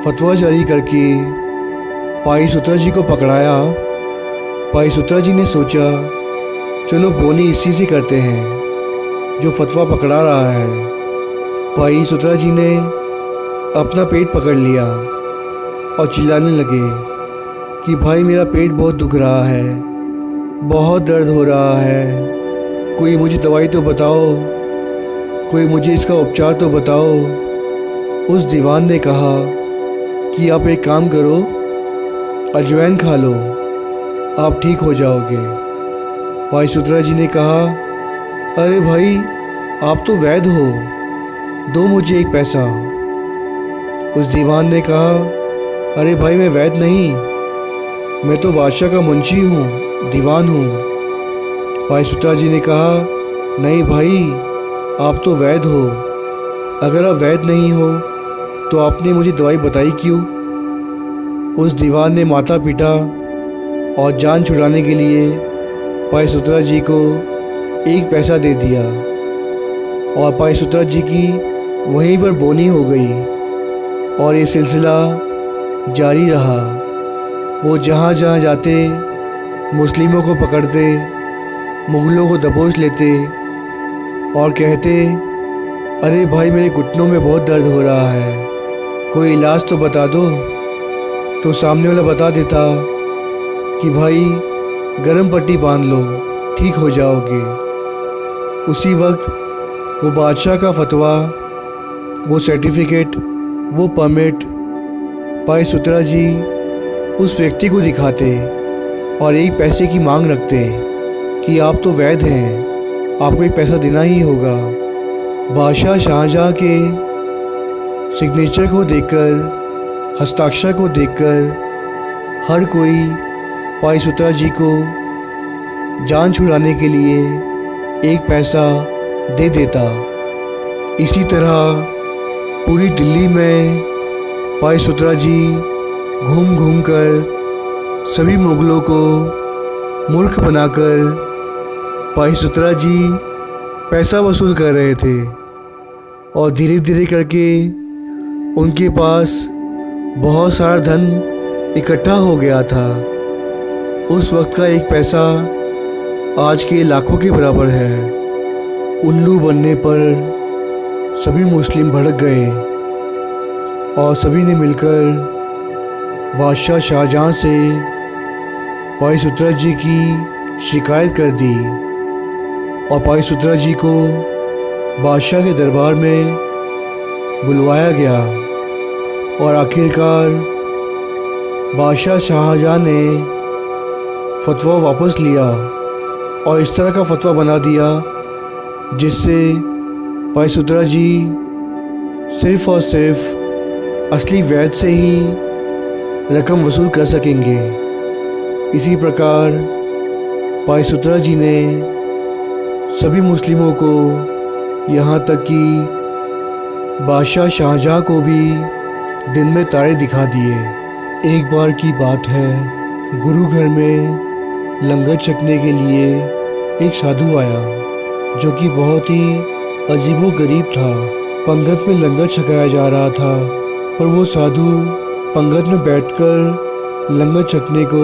फतवा जारी करके भाई सुतरा जी को पकड़ाया, भाई सुतरा जी ने सोचा, चलो बोनी इसी से करते हैं जो फतवा पकड़ा रहा है। भाई सुतरा जी ने अपना पेट पकड़ लिया और चिल्लाने लगे कि भाई मेरा पेट बहुत दुख रहा है, बहुत दर्द हो रहा है, कोई मुझे दवाई तो बताओ, कोई मुझे इसका उपचार तो बताओ। उस दीवान ने कहा कि आप एक काम करो, अजवाइन खा लो, आप ठीक हो जाओगे। भाई सुतरा जी ने कहा, अरे भाई आप तो वैद्य हो, दो मुझे 1 पैसा। उस दीवान ने कहा, अरे भाई मैं वैद नहीं, मैं तो बादशाह का मुंशी हूँ, दीवान हूँ। भाई सुतरा जी ने कहा, नहीं भाई, आप तो वैद हो। अगर आप वैद नहीं हो तो आपने मुझे दवाई बताई क्यों? उस दीवान ने माथा पीटा और जान छुड़ाने के लिए भाई सुतरा जी को 1 पैसा दे दिया और भाई सुतरा जी की वहीं पर बोनी हो गई और ये सिलसिला जारी रहा। वो जहाँ जहाँ जाते मुस्लिमों को पकड़ते, मुग़लों को दबोच लेते और कहते, अरे भाई मेरे घुटनों में बहुत दर्द हो रहा है, कोई इलाज तो बता दो। तो सामने वाला बता देता कि भाई गरम पट्टी बांध लो, ठीक हो जाओगे। उसी वक्त वो बादशाह का फतवा, वो सर्टिफिकेट, वो परमिट भाई सुतरा जी उस व्यक्ति को दिखाते और 1 पैसे की मांग रखते कि आप तो वैद हैं, आपको 1 पैसा देना ही होगा। बादशाह शाहजहाँ के सिग्नेचर को देखकर, हस्ताक्षर को देखकर हर कोई भाई सुतरा जी को जान छुड़ाने के लिए 1 पैसा दे देता। इसी तरह पूरी दिल्ली में भाई सुतरा जी घूम घूम कर सभी मुग़लों को मूर्ख बनाकर भाई सुतरा जी पैसा वसूल कर रहे थे और धीरे धीरे करके उनके पास बहुत सारा धन इकट्ठा हो गया था। उस वक्त का 1 पैसा आज के लाखों के बराबर है। उल्लू बनने पर सभी मुस्लिम भड़क गए और सभी ने मिलकर बादशाह शाहजहाँ से भाई सुतरा जी की शिकायत कर दी और भाई सुतरा जी को बादशाह के दरबार में बुलवाया गया और आखिरकार बादशाह शाहजहाँ ने फतवा वापस लिया और इस तरह का फतवा बना दिया जिससे भाई सुतरा जी सिर्फ़ और सिर्फ असली वैद से ही रकम वसूल कर सकेंगे। इसी प्रकार भाई सुतरा जी ने सभी मुस्लिमों को, यहाँ तक कि बादशाह शाहजहाँ को भी दिन में तारे दिखा दिए। एक बार की बात है, गुरु घर में लंगर छकने के लिए एक साधु आया जो कि बहुत ही अजीबोगरीब था। पंगत में लंगर छकाया जा रहा था पर वो साधु पंगत में बैठकर लंगर छकने को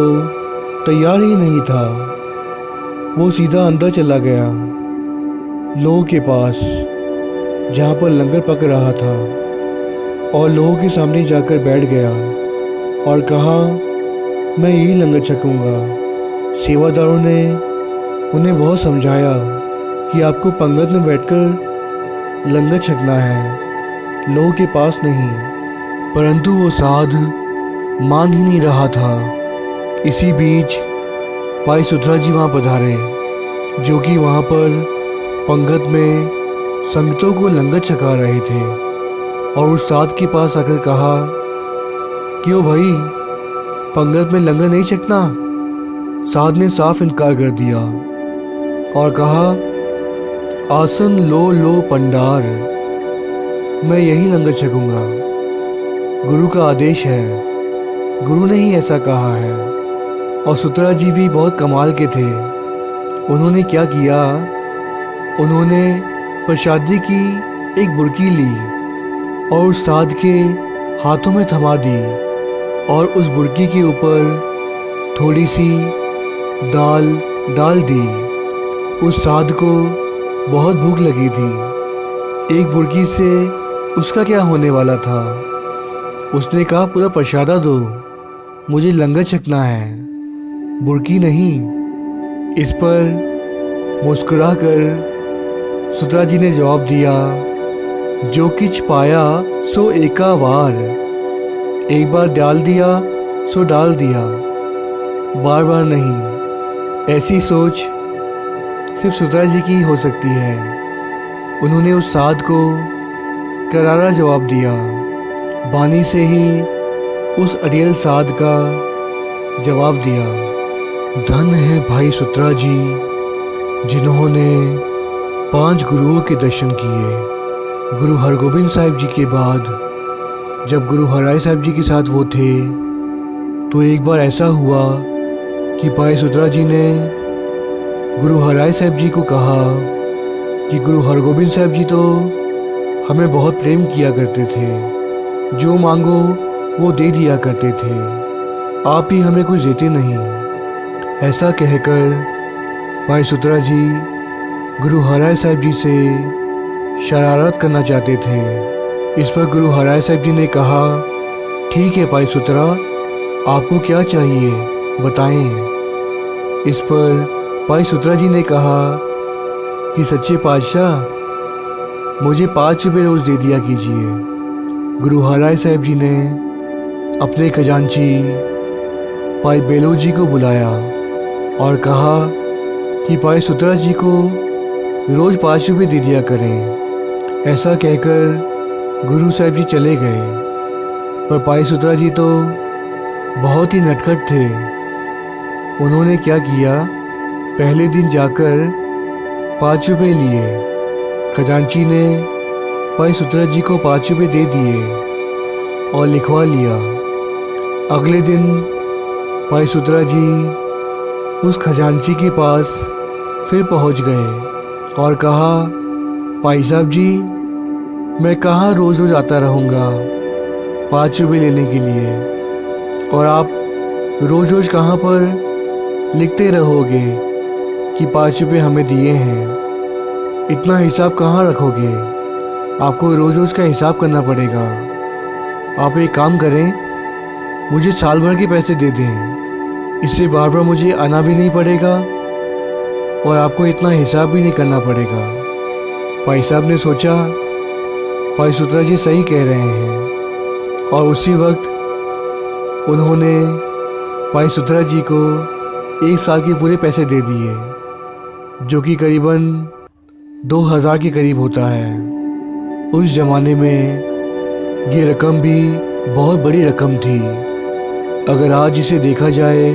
तैयार ही नहीं था। वो सीधा अंदर चला गया लोगों के पास जहाँ पर लंगर पक रहा था और लोगों के सामने जाकर बैठ गया और कहा, मैं यही लंगर छकूंगा। सेवादारों ने उन्हें बहुत समझाया कि आपको पंगत में बैठकर लंगर छकना है, लोगों के पास नहीं, परंतु वो साधु मान ही नहीं रहा था। इसी बीच भाई सुतरा जी वहाँ पधारे जो कि वहाँ पर पंगत में संगतों को लंगर छका रहे थे और उस साध के पास आकर कहा, क्यों भाई पंगत में लंगर नहीं छकना? साध ने साफ इनकार कर दिया और कहा, आसन लो पंडार, मैं यही लंगर छकूंगा, गुरु का आदेश है, गुरु ने ही ऐसा कहा है। और सुतरा जी भी बहुत कमाल के थे। उन्होंने क्या किया, उन्होंने प्रसादी की एक बुरकी ली और उस साध के हाथों में थमा दी और उस बुरकी के ऊपर थोड़ी सी दाल डाल दी। उस साध को बहुत भूख लगी थी। एक बुरकी से उसका क्या होने वाला था। उसने कहा, पूरा प्रसादा दो, मुझे लंगर छकना है, बुरकी नहीं। इस पर मुस्कुराकर सुतरा जी ने जवाब दिया, जो किछ पाया सो एका वार, एक बार डाल दिया सो डाल दिया, बार बार नहीं। ऐसी सोच सिर्फ सुतरा जी की हो सकती है। उन्होंने उस साध को करारा जवाब दिया, बानी से ही उस अड़ियल साध का जवाब दिया। धन है भाई सुतरा जी, जिन्होंने 5 गुरुओं के दर्शन किए। गुरु हरगोबिंद साहिब जी के बाद जब गुरु हरराय साहिब जी के साथ वो थे, तो एक बार ऐसा हुआ कि भाई सुतरा जी ने गुरु हरराय साहिब जी को कहा कि गुरु हरगोबिंद साहिब जी तो हमें बहुत प्रेम किया करते थे, जो मांगो वो दे दिया करते थे, आप ही हमें कुछ देते नहीं। ऐसा कहकर भाई सुतरा जी गुरु हरराय साहिब जी से शरारत करना चाहते थे। इस पर गुरु हरराय साहिब जी ने कहा, ठीक है भाई सुतरा, आपको क्या चाहिए बताएं। इस पर भाई सुतरा जी ने कहा कि सच्चे पातशाह, मुझे 5 रुपये रोज़ दे दिया कीजिए। गुरु हरराय साहिब जी ने अपने खजांची भाई बेलो जी को बुलाया और कहा कि भाई सुतरा जी को रोज़ 5 रुपये दे दिया करें। ऐसा कहकर गुरु साहिब जी चले गए, पर भाई सुतरा जी तो बहुत ही नटखट थे। उन्होंने क्या किया, पहले दिन जाकर 5 रुपये लिए। खजांची ने भाई सुतरा जी को 5 रुपये दे दिए और लिखवा लिया। अगले दिन भाई सुतरा जी उस खजांची के पास फिर पहुंच गए और कहा, भाई साहब जी, मैं कहाँ रोज़ रोज़ आता रहूँगा 5 रुपये लेने के लिए, और आप रोज़ रोज़ कहाँ पर लिखते रहोगे कि 5 रुपये हमें दिए हैं। इतना हिसाब कहाँ रखोगे, आपको रोज़ रोज़ का हिसाब करना पड़ेगा। आप एक काम करें, मुझे साल भर के पैसे दे दें, इससे बार बार मुझे आना भी नहीं पड़ेगा और आपको इतना हिसाब भी नहीं करना पड़ेगा। भाई साहब ने सोचा भाई सुतरा जी सही कह रहे हैं, और उसी वक्त उन्होंने भाई सुतरा जी को 1 साल के पूरे पैसे दे दिए, जो कि करीबन 2000 के करीब होता है। उस ज़माने में ये रकम भी बहुत बड़ी रकम थी। अगर आज इसे देखा जाए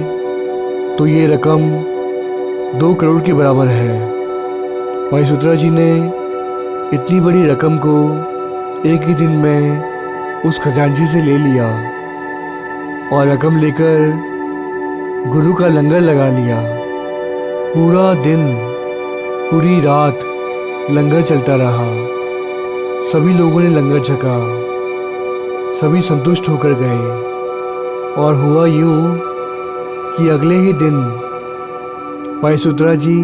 तो ये रकम 2 करोड़ के बराबर है। भाई सुतरा जी ने इतनी बड़ी रकम को एक ही दिन में उस खजांची से ले लिया और रकम लेकर गुरु का लंगर लगा लिया। पूरा दिन पूरी रात लंगर चलता रहा। सभी लोगों ने लंगर छका, सभी संतुष्ट होकर गए। और हुआ यूँ कि अगले ही दिन भाई सुतरा जी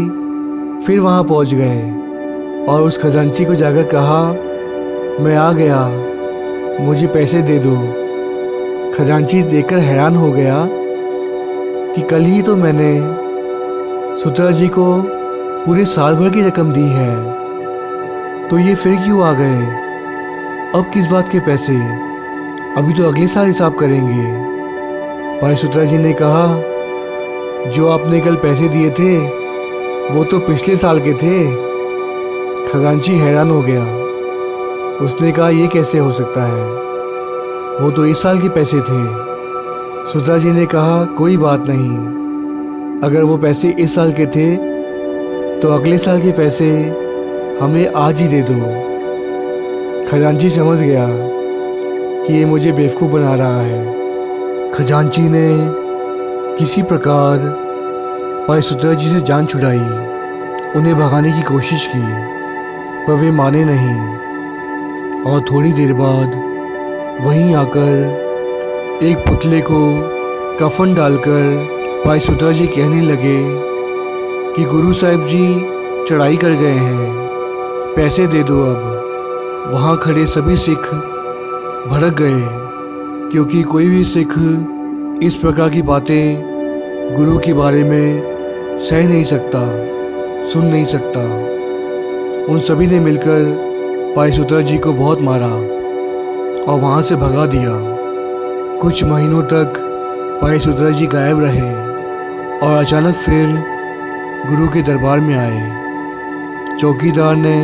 फिर वहाँ पहुँच गए और उस खजांची को जाकर कहा, मैं आ गया, मुझे पैसे दे दो। खजांची देखकर हैरान हो गया कि कल ही तो मैंने सुतरा जी को पूरे साल भर की रकम दी है, तो ये फिर क्यों आ गए? अब किस बात के पैसे? अभी तो अगले साल हिसाब करेंगे। भाई सुतरा जी ने कहा, जो आपने कल पैसे दिए थे वो तो पिछले साल के थे। खजांची हैरान हो गया। उसने कहा, ये कैसे हो सकता है, वो तो इस साल के पैसे थे। सुतरा जी ने कहा, कोई बात नहीं, अगर वो पैसे इस साल के थे तो अगले साल के पैसे हमें आज ही दे दो। खजांची समझ गया कि ये मुझे बेवकूफ़ बना रहा है। खजांची ने किसी प्रकार भाई सुतरा जी से जान छुड़ाई, उन्हें भगाने की कोशिश की, पर वे माने नहीं। और थोड़ी देर बाद वहीं आकर एक पुतले को कफन डालकर भाई सुतरा जी कहने लगे कि गुरु साहिब जी चढ़ाई कर गए हैं, पैसे दे दो अब। वहाँ खड़े सभी सिख भड़क गए, क्योंकि कोई भी सिख इस प्रकार की बातें गुरु के बारे में सह नहीं सकता, सुन नहीं सकता। उन सभी ने मिलकर भाई सुतरा जी को बहुत मारा और वहाँ से भगा दिया। कुछ महीनों तक भाई सुतरा जी गायब रहे और अचानक फिर गुरु के दरबार में आए। चौकीदार ने,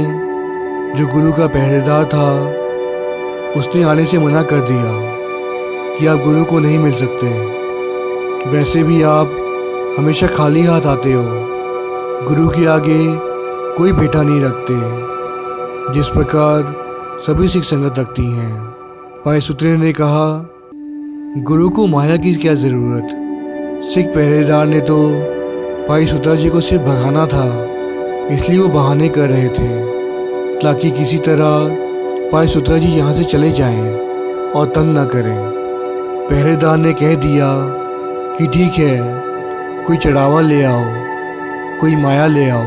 जो गुरु का पहरेदार था, उसने आने से मना कर दिया कि आप गुरु को नहीं मिल सकते। वैसे भी आप हमेशा खाली हाथ आते हो, गुरु के आगे कोई भेंटा नहीं रखते, जिस प्रकार सभी सिख संगत रखती हैं। भाई सुत्रे ने कहा, गुरु को माया की क्या ज़रूरत। सिख पहरेदार ने तो भाई सुत्रा जी को सिर्फ भगाना था, इसलिए वो बहाने कर रहे थे ताकि किसी तरह भाई सुत्रा जी यहाँ से चले जाएं और तंग ना करें। पहरेदार ने कह दिया कि ठीक है, कोई चढ़ावा ले आओ, कोई माया ले आओ,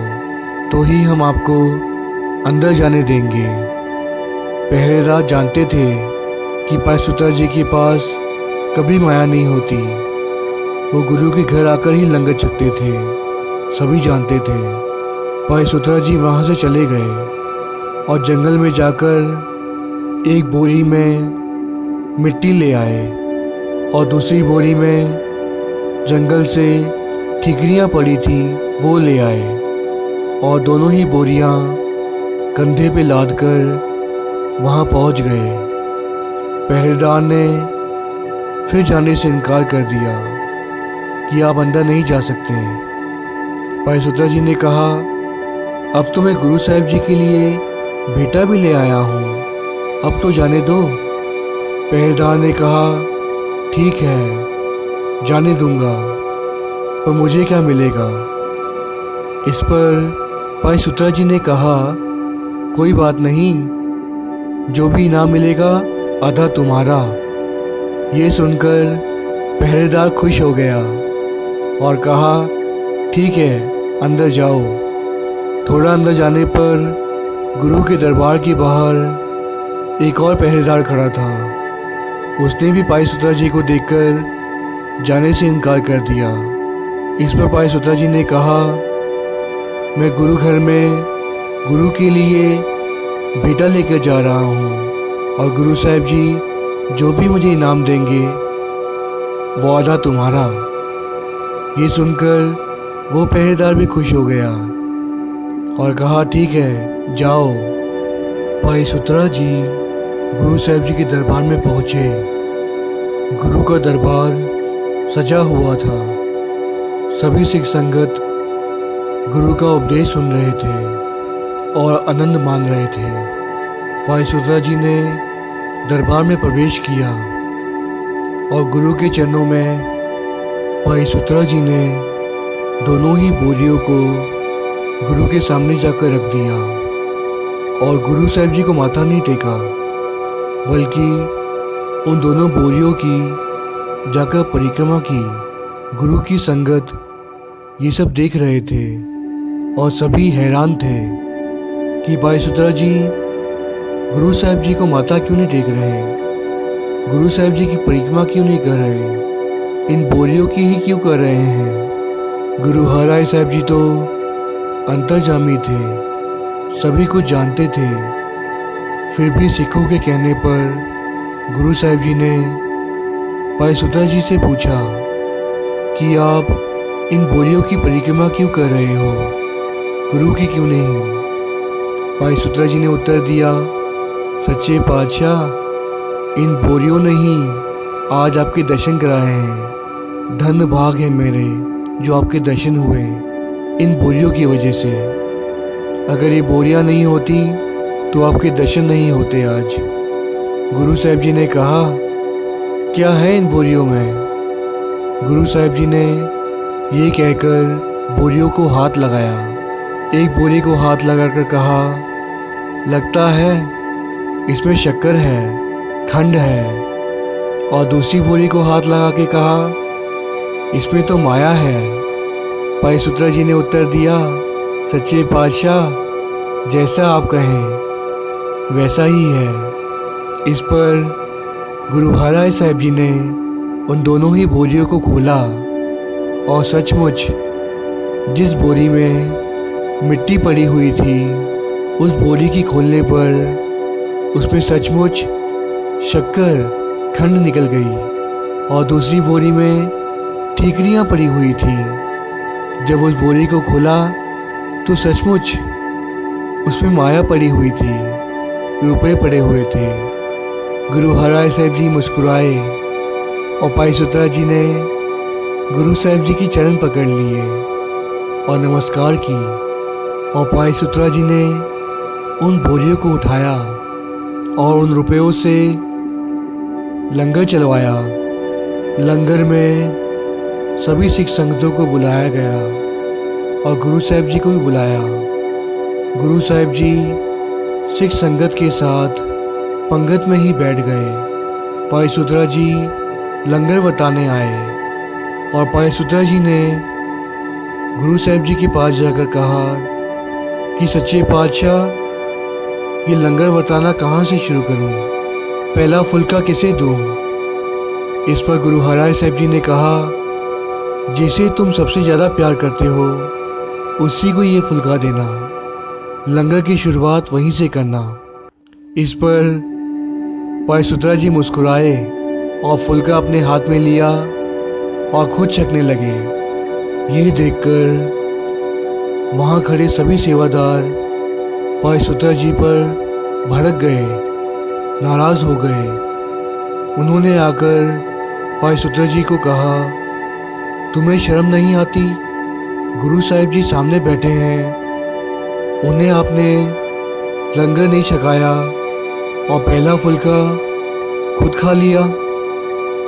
तो ही हम आपको अंदर जाने देंगे। पहरेदार जानते थे कि भाई सुत्रा जी के पास कभी माया नहीं होती, वो गुरु के घर आकर ही लंगर छकते थे, सभी जानते थे। भाई सुत्रा जी वहाँ से चले गए और जंगल में जाकर एक बोरी में मिट्टी ले आए और दूसरी बोरी में जंगल से ठिकरियाँ पड़ी थी वो ले आए, और दोनों ही बोरियाँ कंधे पे लाद कर वहाँ पहुँच गए। पहरेदार ने फिर जाने से इनकार कर दिया कि आप अंदर नहीं जा सकते। भाई सुत्रा जी ने कहा, अब तो मैं गुरु साहिब जी के लिए भेंटा भी ले आया हूँ, अब तो जाने दो। पहरेदार ने कहा, ठीक है, जाने दूंगा, पर मुझे क्या मिलेगा। इस पर भाई सुत्रा जी ने कहा, कोई बात नहीं, जो भी इनाम मिलेगा आधा तुम्हारा। ये सुनकर पहरेदार खुश हो गया और कहा, ठीक है, अंदर जाओ। थोड़ा अंदर जाने पर गुरु के दरबार के बाहर एक और पहरेदार खड़ा था। उसने भी भाई सुत्रा जी को देखकर जाने से इनकार कर दिया। इस पर भाई सुत्रा जी ने कहा, मैं गुरु घर में गुरु के लिए भेंटा लेकर जा रहा हूँ, और गुरु साहिब जी जो भी मुझे इनाम देंगे वो आधा तुम्हारा। ये सुनकर वो पहरेदार भी खुश हो गया और कहा, ठीक है, जाओ। भाई सुत्रा जी गुरु साहिब जी के दरबार में पहुँचे। गुरु का दरबार सजा हुआ था। सभी सिख संगत गुरु का उपदेश सुन रहे थे और आनंद मान रहे थे। भाई सुत्रा जी ने दरबार में प्रवेश किया और गुरु के चरणों में भाई सुत्रा जी ने दोनों ही बोरियों को गुरु के सामने जाकर रख दिया और गुरु साहिब जी को माथा नहीं टेका, बल्कि उन दोनों बोरियों की जाकर परिक्रमा की। गुरु की संगत ये सब देख रहे थे और सभी हैरान थे कि भाई सुत्रा जी गुरु साहिब जी को माथा क्यों नहीं टेक रहे, गुरु साहिब जी की परिक्रमा क्यों नहीं कर रहे, इन बोरियों की ही क्यों कर रहे हैं। गुरु हरराय साहिब जी तो अंतर्जामी थे, सभी कुछ जानते थे, फिर भी सिखों के कहने पर गुरु साहिब जी ने भाई सुत्रा जी से पूछा कि आप इन बोरियों की परिक्रमा क्यों कर रहे हो, गुरु की क्यों नहीं। भाई सुत्रा जी ने उत्तर दिया, सच्चे पातशाह, इन बोरियों ने ही आज आपके दर्शन कराए हैं। धन भाग है मेरे जो आपके दर्शन हुए इन बोरियों की वजह से। अगर ये बोरियां नहीं होती तो आपके दर्शन नहीं होते आज। गुरु साहिब जी ने कहा, क्या है इन बोरियों में। गुरु साहिब जी ने ये कहकर बोरियों को हाथ लगाया। एक बोरी को हाथ लगाकर कहा, लगता है इसमें शक्कर है, खंड है। और दूसरी बोरी को हाथ लगा के कहा, इसमें तो माया है। भाई सुत्रा जी ने उत्तर दिया, सच्चे पातशाह, जैसा आप कहें वैसा ही है। इस पर गुरु हरराय साहिब जी ने उन दोनों ही बोरियों को खोला और सचमुच जिस बोरी में मिट्टी पड़ी हुई थी उस बोरी की खोलने पर उसमें सचमुच शक्कर खंड निकल गई और दूसरी बोरी में ठीकरियाँ पड़ी हुई थी। जब उस बोरी को खोला तो सचमुच उसमें माया पड़ी हुई थी, रुपए पड़े हुए थे। गुरु हराय साहब जी मुस्कुराए और भाई सुतरा जी ने गुरु साहब जी की चरण पकड़ लिए और नमस्कार की। और भाई सुतरा जी ने उन बोरियों को उठाया और उन रुपयों से लंगर चलवाया। लंगर में सभी सिख संगतों को बुलाया गया और गुरु साहब जी को भी बुलाया। गुरु साहब जी सिख संगत के साथ पंगत में ही बैठ गए। भाई सुतरा जी लंगर बताने आए और भाई सुतरा जी ने गुरु साहब जी के पास जाकर कहा कि सच्चे पातशाह, ये लंगर बताना कहाँ से शुरू करूँ, पहला फुल्का किसे दूँ। इस पर गुरु हराय साहब जी ने कहा, जिसे तुम सबसे ज़्यादा प्यार करते हो उसी को ये फुल्का देना, लंगर की शुरुआत वहीं से करना। इस पर भाई सुतरा जी मुस्कुराए और फुल्का अपने हाथ में लिया और खुद छकने लगे। ये देखकर वहाँ खड़े सभी सेवादार भाई सुतरा जी पर भड़क गए, नाराज़ हो गए। उन्होंने आकर भाई सुतरा जी को कहा, तुम्हें शर्म नहीं आती? गुरु साहिब जी सामने बैठे हैं, उन्हें आपने लंगर नहीं छकाया और पहला फुल्का खुद खा लिया।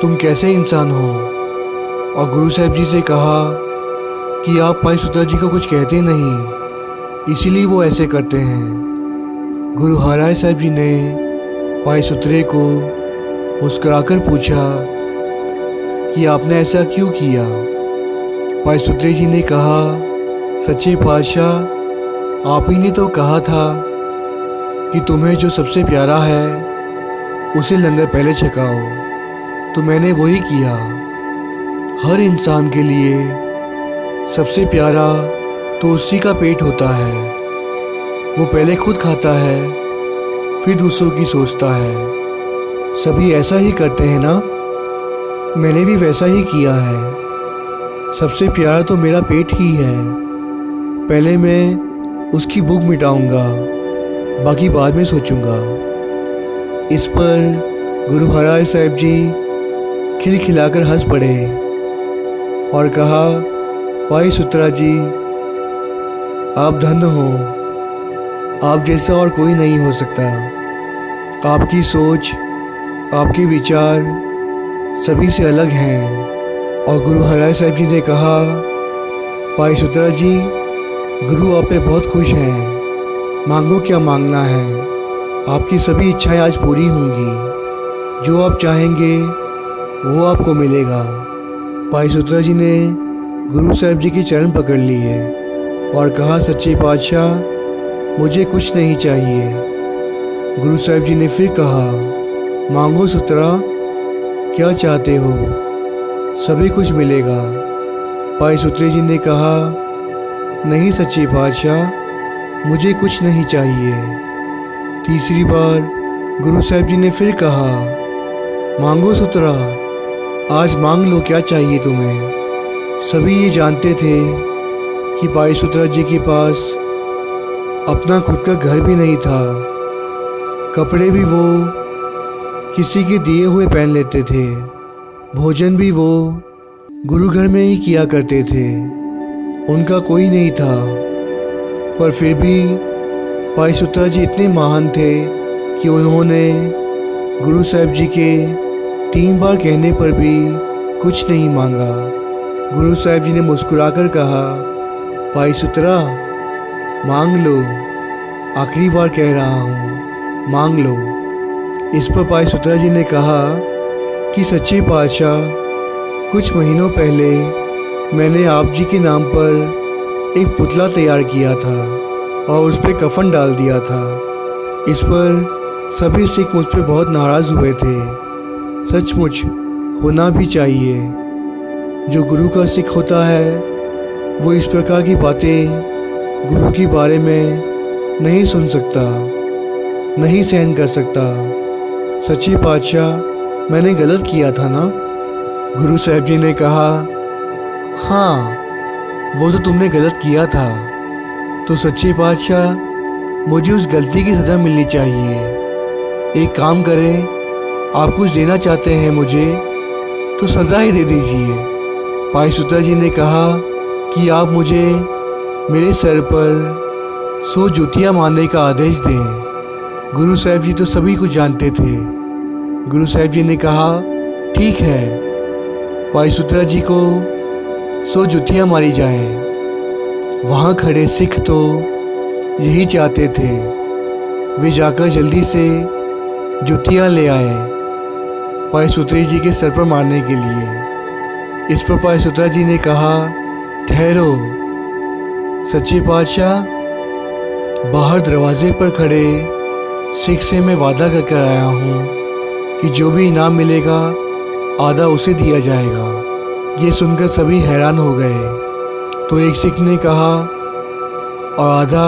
तुम कैसे इंसान हो? और गुरु साहिब जी से कहा कि आप भाई सुतरा जी को कुछ कहते नहीं, इसीलिए वो ऐसे करते हैं। गुरु हराय साहब जी ने भाई सुतरे को मुस्कुराकर पूछा कि आपने ऐसा क्यों किया? भाई सुतरे जी ने कहा, सच्चे पातशाह, आप ही ने तो कहा था कि तुम्हें जो सबसे प्यारा है उसे लंगर पहले छकाओ, तो मैंने वही किया। हर इंसान के लिए सबसे प्यारा तो उसी का पेट होता है, वो पहले खुद खाता है फिर दूसरों की सोचता है। सभी ऐसा ही करते हैं ना? मैंने भी वैसा ही किया है। सबसे प्यारा तो मेरा पेट ही है, पहले मैं उसकी भूख मिटाऊंगा, बाकी बाद में सोचूंगा। इस पर गुरु हराय साहब जी खिलखिलाकर हंस पड़े और कहा, भाई सुतरा जी, आप धन्य हो, आप जैसा और कोई नहीं हो सकता। आपकी सोच, आपके विचार सभी से अलग हैं। और गुरु हराय साहब जी ने कहा, भाई सुतरा जी, गुरु आप पे बहुत खुश हैं, मांगो क्या मांगना है, आपकी सभी इच्छाएं आज पूरी होंगी, जो आप चाहेंगे वो आपको मिलेगा। भाई सुतरा जी ने गुरु साहब जी की चरण पकड़ लिए और कहा, सच्चे पातशाह, मुझे कुछ नहीं चाहिए। गुरु साहब जी ने फिर कहा, मांगो सुतरा, क्या चाहते हो, सभी कुछ मिलेगा। भाई सुतरे जी ने कहा, नहीं सच्चे पातशाह, मुझे कुछ नहीं चाहिए। तीसरी बार गुरु साहब जी ने फिर कहा, मांगो सुतरा, आज मांग लो, क्या चाहिए तुम्हें। सभी ये जानते थे कि भाई सुतरा जी के पास अपना खुद का घर भी नहीं था, कपड़े भी वो किसी के दिए हुए पहन लेते थे, भोजन भी वो गुरु घर में ही किया करते थे, उनका कोई नहीं था। पर फिर भी भाई सुतरा जी इतने महान थे कि उन्होंने गुरु साहब जी के 3 बार कहने पर भी कुछ नहीं मांगा। गुरु साहब जी ने मुस्कुराकर कहा, भाई सुतरा, मांग लो, आखिरी बार कह रहा हूँ, मांग लो। इस पर भाई सुतरा जी ने कहा कि सच्चे पातशाह, कुछ महीनों पहले मैंने आप जी के नाम पर एक पुतला तैयार किया था और उस पर कफन डाल दिया था। इस पर सभी सिख मुझ पर बहुत नाराज़ हुए थे। सचमुच होना भी चाहिए, जो गुरु का सिख होता है वो इस प्रकार की बातें गुरु के बारे में नहीं सुन सकता, नहीं सहन कर सकता। सच्चे पातशाह, मैंने गलत किया था ना? गुरु साहब जी ने कहा, हाँ, वो तो तुमने गलत किया था, तो सच्चे पातशाह, मुझे उस गलती की सज़ा मिलनी चाहिए। एक काम करें, आप कुछ देना चाहते हैं मुझे तो सज़ा ही दे दीजिए। भाई सुत्रा जी ने कहा कि आप मुझे मेरे सर पर 100 जूतियाँ मारने का आदेश दें। गुरु साहब जी तो सभी कुछ जानते थे। गुरु साहब जी ने कहा ठीक है, भाई सुत्रा जी को 100 जूतियाँ मारी जाएं। वहाँ खड़े सिख तो यही चाहते थे। वे जाकर जल्दी से जूतियाँ ले आए भाई सुत्रा जी के सर पर मारने के लिए। इस पर भाई सुत्रा जी ने कहा ठहरो, सच्चे पातशाह, बाहर दरवाजे पर खड़े सिख से मैं वादा कर कर आया हूँ कि जो भी इनाम मिलेगा आधा उसे दिया जाएगा। ये सुनकर सभी हैरान हो गए। तो एक सिख ने कहा और आधा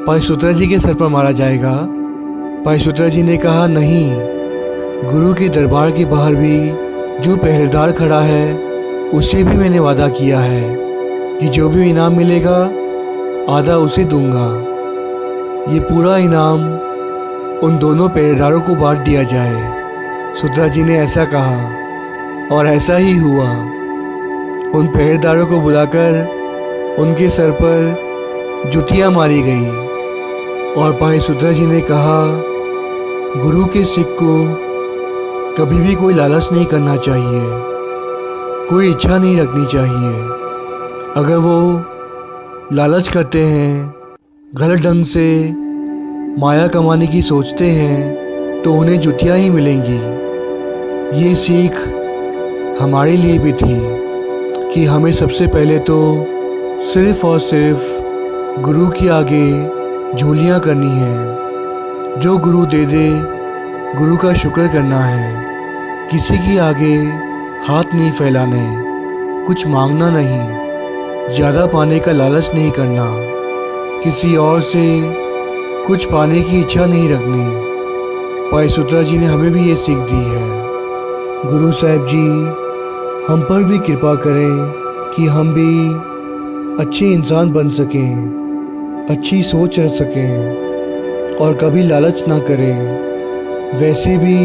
भाई सुत्रा जी के सर पर मारा जाएगा। भाई सुत्रा जी ने कहा नहीं, गुरु के दरबार के बाहर भी जो पहरेदार खड़ा है उससे भी मैंने वादा किया है कि जो भी इनाम मिलेगा आधा उसे दूंगा। ये पूरा इनाम उन दोनों पहरेदारों को बांट दिया जाए। सुत्रा जी ने ऐसा कहा और ऐसा ही हुआ। उन पहरेदारों को बुलाकर उनके सर पर जूतियाँ मारी गई और भाई सुत्रा जी ने कहा गुरु के सिख को कभी भी कोई लालच नहीं करना चाहिए, कोई इच्छा नहीं रखनी चाहिए। अगर वो लालच करते हैं, गलत ढंग से माया कमाने की सोचते हैं तो उन्हें जूतियाँ ही मिलेंगी। ये सीख हमारे लिए भी थी कि हमें सबसे पहले तो सिर्फ़ और सिर्फ गुरु के आगे झोलियाँ करनी है। जो गुरु दे दे गुरु का शुक्र करना है। किसी के आगे हाथ नहीं फैलाने, कुछ मांगना नहीं, ज़्यादा पाने का लालच नहीं करना, किसी और से कुछ पाने की इच्छा नहीं रखनी। भाई सुत्रा जी ने हमें भी ये सीख दी है। गुरु साहब जी हम पर भी कृपा करें कि हम भी अच्छे इंसान बन सकें, अच्छी सोच रख सकें और कभी लालच ना करें। वैसे भी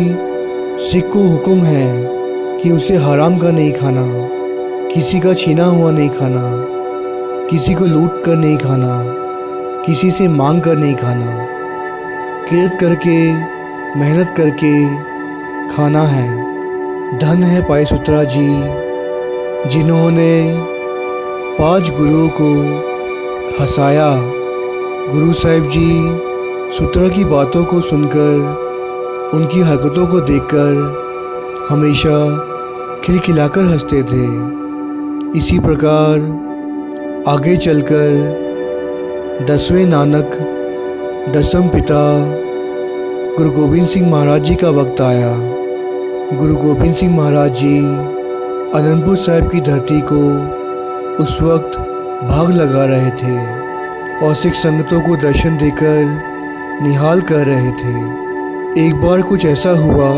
सिख को हुक्म है कि उसे हराम का नहीं खाना, किसी का छीना हुआ नहीं खाना, किसी को लूट कर नहीं खाना, किसी से मांग कर नहीं खाना। किरत करके, मेहनत करके खाना है। धन है भाई सुत्रा जी जिन्होंने 5 गुरुओं को हंसाया। गुरु साहिब जी सुत्रा की बातों को सुनकर, उनकी हरकतों को देखकर हमेशा खिलखिलाकर हंसते थे। इसी प्रकार आगे चलकर 10वें नानक, 10वें पिता गुरु गोबिंद सिंह महाराज जी का वक्त आया। गुरु गोबिंद सिंह महाराज जी आनंदपुर साहिब की धरती को उस वक्त भाग लगा रहे थे और सिख संगतों को दर्शन देकर निहाल कर रहे थे। एक बार कुछ ऐसा हुआ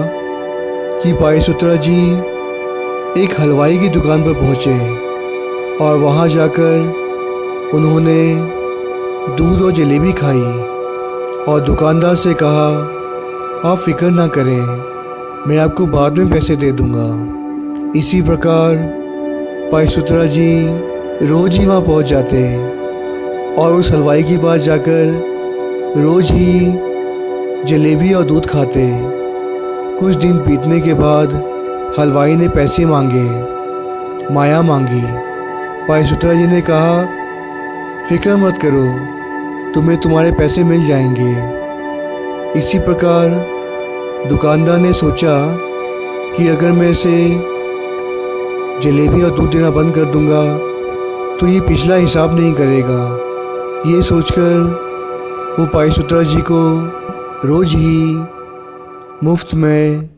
कि भाई सुत्रा जी एक हलवाई की दुकान पर पहुँचे और वहाँ जाकर उन्होंने दूध और जलेबी खाई और दुकानदार से कहा आप फिक्र ना करें, मैं आपको बाद में पैसे दे दूँगा। इसी प्रकार भाई सुत्रा जी रोज़ ही वहाँ पहुँच जाते और उस हलवाई के पास जाकर रोज़ ही जलेबी और दूध खाते। कुछ दिन बीतने के बाद हलवाई ने पैसे मांगे, माया मांगी। भाई सुत्रा जी ने कहा फिक्र मत करो, तुम्हें तुम्हारे पैसे मिल जाएंगे। इसी प्रकार दुकानदार ने सोचा कि अगर मैं इसे जलेबी और दूध देना बंद कर दूंगा तो ये पिछला हिसाब नहीं करेगा। ये सोचकर वो भाई सुत्रा जी को रोज़ ही मुफ्त में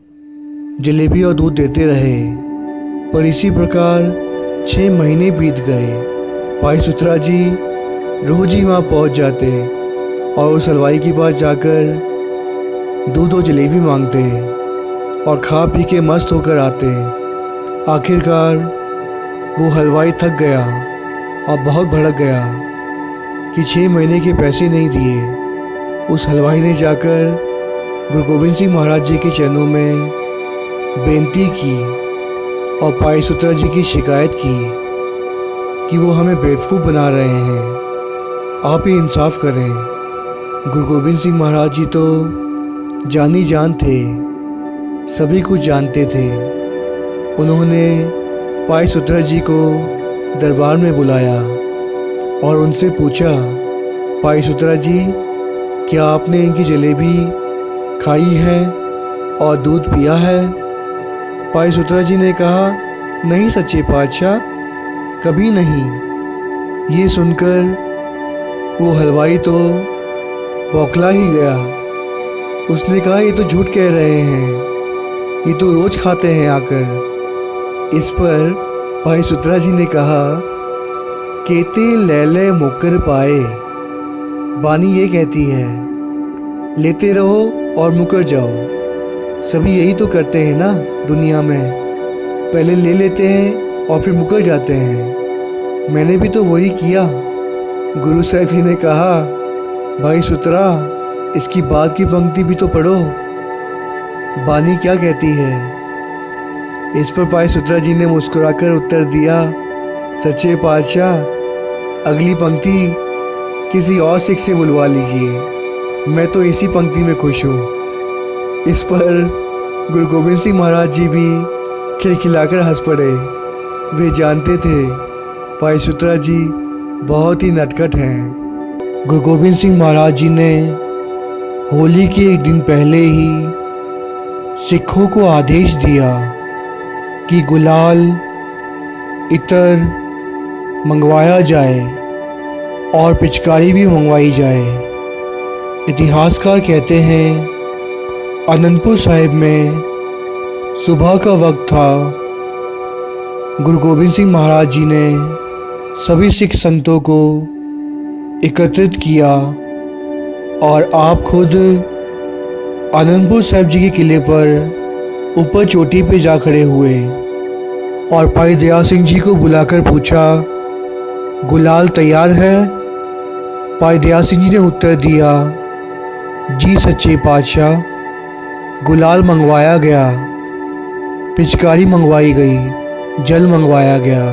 जलेबी और दूध देते रहे। पर इसी प्रकार 6 महीने बीत गए। भाई सुत्रा जी रोज़ ही वहाँ पहुँच जाते और उस हलवाई के पास जाकर दूध और जलेबी मांगते और खा पी के मस्त होकर आते। आखिरकार वो हलवाई थक गया और बहुत भड़क गया कि 6 महीने के पैसे नहीं दिए। उस हलवाई ने जाकर गुरु गोबिंद सिंह महाराज जी के चरणों में बेनती की और भाई सुत्रा जी की शिकायत की कि वो हमें बेवकूफ़ बना रहे हैं, आप ही इंसाफ करें। गुरु गोबिंद सिंह महाराज जी तो जानी जान थे, सभी कुछ जानते थे। उन्होंने भाई सुत्रा जी को दरबार में बुलाया और उनसे पूछा, भाई सुत्रा जी, क्या आपने इनकी जलेबी खाई है और दूध पिया है? भाई सुत्रा जी ने कहा, नहीं सच्चे पातशाह, कभी नहीं। ये सुनकर वो हलवाई तो बौखला ही गया। उसने कहा, ये तो झूठ कह रहे हैं, ये तो रोज़ खाते हैं आकर। इस पर भाई सुत्रा जी ने कहा, केते लैले मुकर पाए, बानी ये कहती है, लेते रहो और मुकर जाओ। सभी यही तो करते हैं ना दुनिया में, पहले ले लेते हैं और फिर मुकर जाते हैं। मैंने भी तो वही किया। गुरु साहब जी ने कहा, भाई सुत्रा, इसकी बाद की पंक्ति भी तो पढ़ो, बानी क्या कहती है। इस पर भाई सुत्रा जी ने मुस्कुराकर उत्तर दिया, सच्चे पातशाह, अगली पंक्ति किसी और सिख से बुलवा लीजिए, मैं तो इसी पंक्ति में खुश हूँ। इस पर गुरु गोबिंद सिंह महाराज जी भी खिलखिलाकर हंस पड़े। वे जानते थे भाई सुत्रा जी बहुत ही नटखट हैं। गुरु गोबिंद सिंह महाराज जी ने होली के एक दिन पहले ही सिखों को आदेश दिया कि गुलाल, इत्र मंगवाया जाए और पिचकारी भी मंगवाई जाए। इतिहासकार कहते हैं, आनंदपुर साहिब में सुबह का वक्त था। गुरु गोबिंद सिंह महाराज जी ने सभी सिख संतों को एकत्रित किया और आप खुद आनंदपुर साहिब जी के किले पर ऊपर चोटी पे जा खड़े हुए और भाई दया सिंह जी को बुलाकर पूछा, गुलाल तैयार है? भाई दया सिंह जी ने उत्तर दिया, जी सच्चे पातशाह, गुलाल मंगवाया गया, पिचकारी मंगवाई गई, जल मंगवाया गया।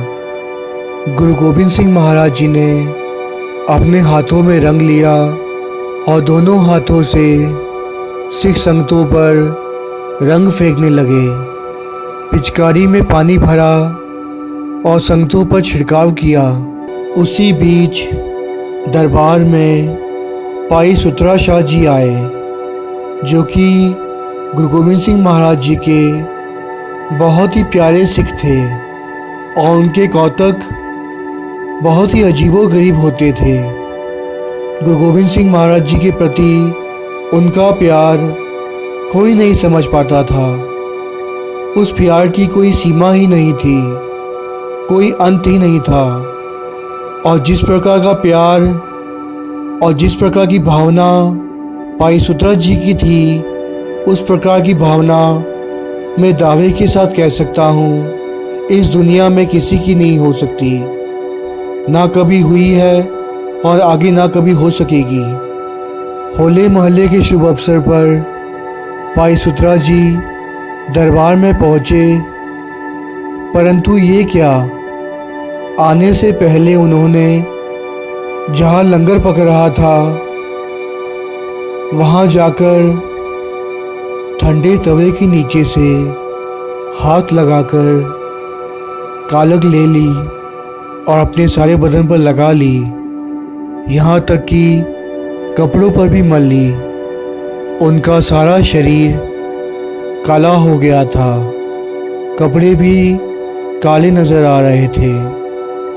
गुरु गोबिंद सिंह महाराज जी ने अपने हाथों में रंग लिया और दोनों हाथों से सिख संगतों पर रंग फेंकने लगे। पिचकारी में पानी भरा और संगतों पर छिड़काव किया। उसी बीच दरबार में भाई सुत्रा शाह जी आए, जो कि गुरु गोबिंद सिंह महाराज जी के बहुत ही प्यारे सिख थे और उनके कौतक बहुत ही अजीबोगरीब होते थे। गुरु गोबिंद सिंह महाराज जी के प्रति उनका प्यार कोई नहीं समझ पाता था। उस प्यार की कोई सीमा ही नहीं थी, कोई अंत ही नहीं था। और जिस प्रकार का प्यार और जिस प्रकार की भावना भाई सुत्रा जी की थी, उस प्रकार की भावना मैं दावे के साथ कह सकता हूँ इस दुनिया में किसी की नहीं हो सकती, ना कभी हुई है और आगे ना कभी हो सकेगी। होले महल्ले के शुभ अवसर पर भाई सुत्रा जी दरबार में पहुँचे, परंतु ये क्या, आने से पहले उन्होंने जहाँ लंगर पक रहा था वहाँ जाकर ठंडे तवे के नीचे से हाथ लगाकर कालक ले ली और अपने सारे बदन पर लगा ली, यहाँ तक कि कपड़ों पर भी मल ली। उनका सारा शरीर काला हो गया था, कपड़े भी काले नज़र आ रहे थे।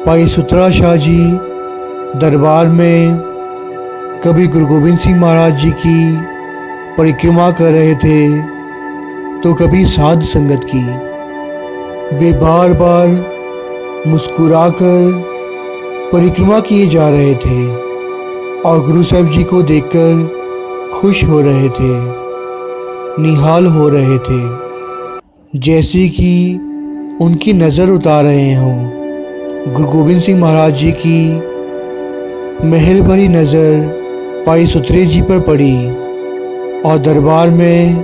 भाई सुत्रा शाह जी दरबार में कभी गुरु गोबिंद सिंह महाराज जी की परिक्रमा कर रहे थे तो कभी साध संगत की। वे बार बार मुस्कुराकर परिक्रमा किए जा रहे थे और गुरु साहब जी को देखकर खुश हो रहे थे, निहाल हो रहे थे, जैसे कि उनकी नज़र उतार रहे हों। गुरु गोबिंद सिंह महाराज जी की मेहर भरी नज़र भाई सुत्रे जी पर पड़ी और दरबार में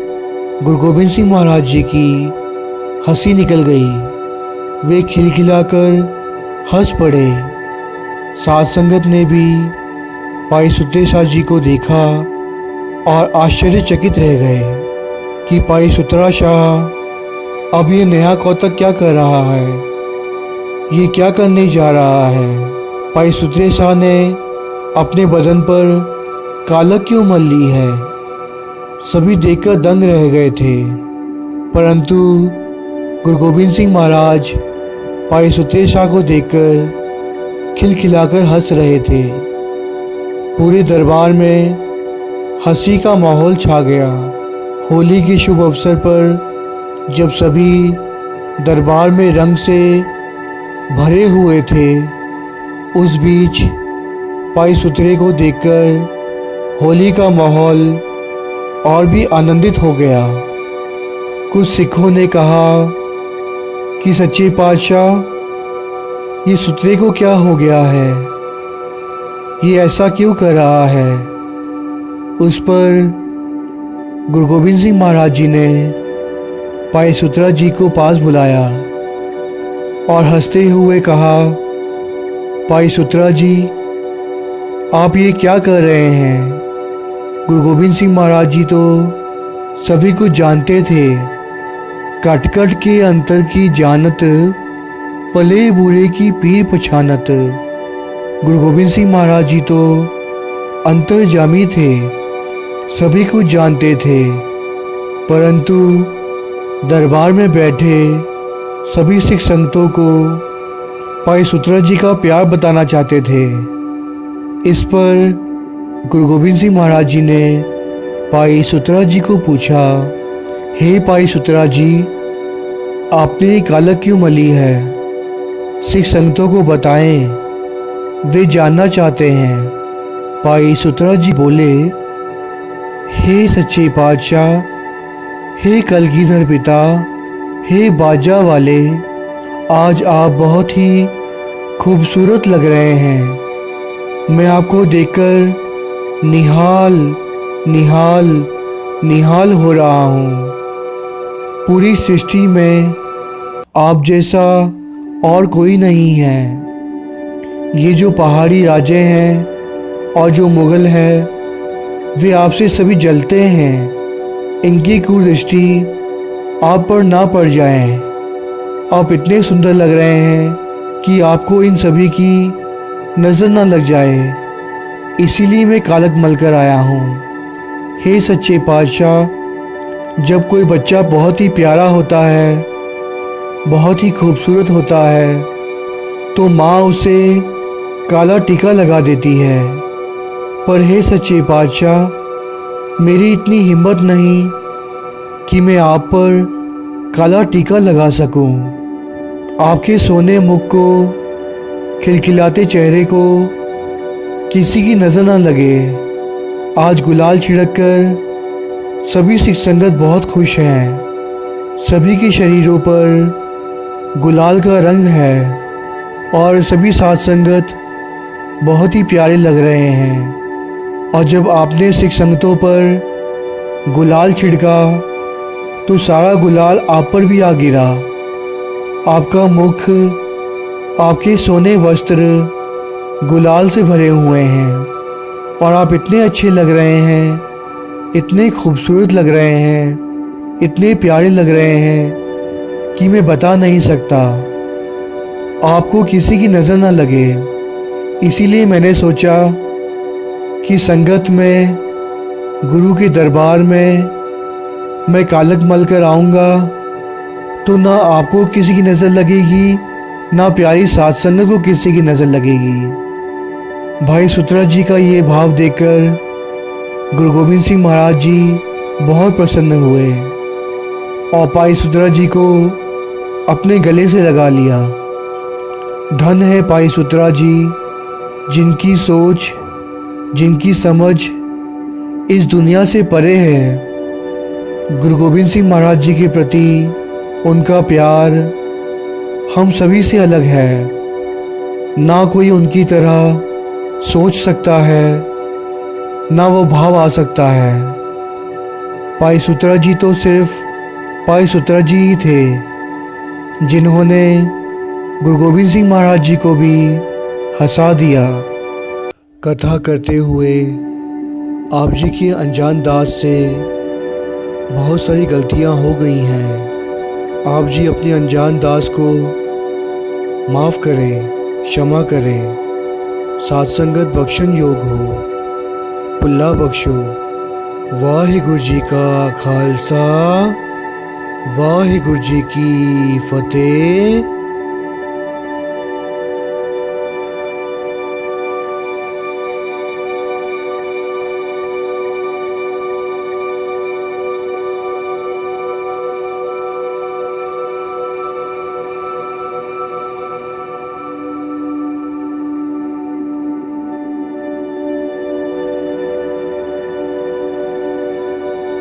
गुरु गोबिंद सिंह महाराज जी की हंसी निकल गई। वे खिलखिलाकर हंस पड़े। साध संगत ने भी भाई सुत्रे शाह जी को देखा और आश्चर्यचकित रह गए कि भाई सुतरा शाह अब ये नया कौतक क्या कर रहा है, ये क्या करने जा रहा है। भाई सुतरे शाह ने अपने बदन पर कालक क्यों मल ली है। सभी देखकर दंग रह गए थे, परंतु गुरु गोबिंद सिंह महाराज भाई सुतरे शाह को देखकर खिलखिलाकर हंस रहे थे। पूरे दरबार में हंसी का माहौल छा गया। होली के शुभ अवसर पर जब सभी दरबार में रंग से भरे हुए थे, उस बीच भाई सुतरे को देखकर होली का माहौल और भी आनंदित हो गया। कुछ सिखों ने कहा कि सच्चे पातशाह, ये सुतरे को क्या हो गया है, ये ऐसा क्यों कर रहा है। उस पर गुरु गोबिंद सिंह महाराज जी ने भाई सुतरा जी को पास बुलाया और हंसते हुए कहा, भाई सुतरा जी, आप ये क्या कर रहे हैं। गुरु गोबिंद सिंह महाराज जी तो सभी कुछ जानते थे। कट कट के अंतर की जानत, पले बुरे की पीर पछानत। गुरु गोबिंद सिंह महाराज जी तो अंतर्जामी थे, सभी कुछ जानते थे, परंतु दरबार में बैठे सभी सिख संगतों को भाई सुतरा जी का प्यार बताना चाहते थे। इस पर गुरु गोबिंद सिंह महाराज जी ने भाई सुतरा जी को पूछा, हे भाई सुतरा जी, आपने ये कालक क्यों मली है, सिख संगतों को बताएं, वे जानना चाहते हैं। भाई सुतरा जी बोले, हे सच्चे पातशाह, हे कलगीधर पिता, हे बाजा वाले, आज आप बहुत ही खूबसूरत लग रहे हैं। मैं आपको देखकर निहाल निहाल निहाल हो रहा हूँ। पूरी सृष्टि में आप जैसा और कोई नहीं है। ये जो पहाड़ी राजे हैं और जो मुग़ल हैं, वे आपसे सभी जलते हैं। इनकी कुदृष्टि आप पर ना पड़ जाए। आप इतने सुंदर लग रहे हैं कि आपको इन सभी की नज़र ना लग जाए, इसीलिए मैं कालक मल कर आया हूँ। हे सच्चे पातशाह, जब कोई बच्चा बहुत ही प्यारा होता है, बहुत ही खूबसूरत होता है, तो माँ उसे काला टीका लगा देती है। पर हे सच्चे पातशाह, मेरी इतनी हिम्मत नहीं कि मैं आप पर काला टीका लगा सकूं। आपके सोने मुख को, खिलखिलाते चेहरे को किसी की नज़र ना लगे। आज गुलाल छिड़क कर सभी सिख संगत बहुत खुश हैं। सभी के शरीरों पर गुलाल का रंग है और सभी साध संगत बहुत ही प्यारे लग रहे हैं। और जब आपने सिख संगतों पर गुलाल छिड़का तो सारा गुलाल आप पर भी आ गिरा। आपका मुख, आपके सोने वस्त्र गुलाल से भरे हुए हैं और आप इतने अच्छे लग रहे हैं, इतने खूबसूरत लग रहे हैं, इतने प्यारे लग रहे हैं कि मैं बता नहीं सकता। आपको किसी की नज़र ना लगे, इसीलिए मैंने सोचा कि संगत में, गुरु के दरबार में मैं कालक मल कर आऊँगा तो ना आपको किसी की नज़र लगेगी, ना प्यारी साध संगत को किसी की नज़र लगेगी। भाई सुतरा जी का ये भाव देखकर गुरु गोबिंद सिंह महाराज जी बहुत प्रसन्न हुए और भाई सुतरा जी को अपने गले से लगा लिया। धन है भाई सुतरा जी, जिनकी सोच, जिनकी समझ इस दुनिया से परे है। गुरु गोबिंद सिंह महाराज जी के प्रति उनका प्यार हम सभी से अलग है। ना कोई उनकी तरह सोच सकता है, ना वो भाव आ सकता है। भाई सुतरा जी तो सिर्फ भाई सुतरा जी ही थे, जिन्होंने गुरु गोविंद सिंह महाराज जी को भी हंसा दिया। कथा करते हुए आप जी की अनजान दास से बहुत सारी गलतियां हो गई हैं। आप जी अपनी अनजान दास को माफ़ करें, क्षमा करें। साथ संगत बख्शन योग हो, पुल्ला बख्शो। वाहिगुरु जी का खालसा, वाहिगुरु जी की फतेह।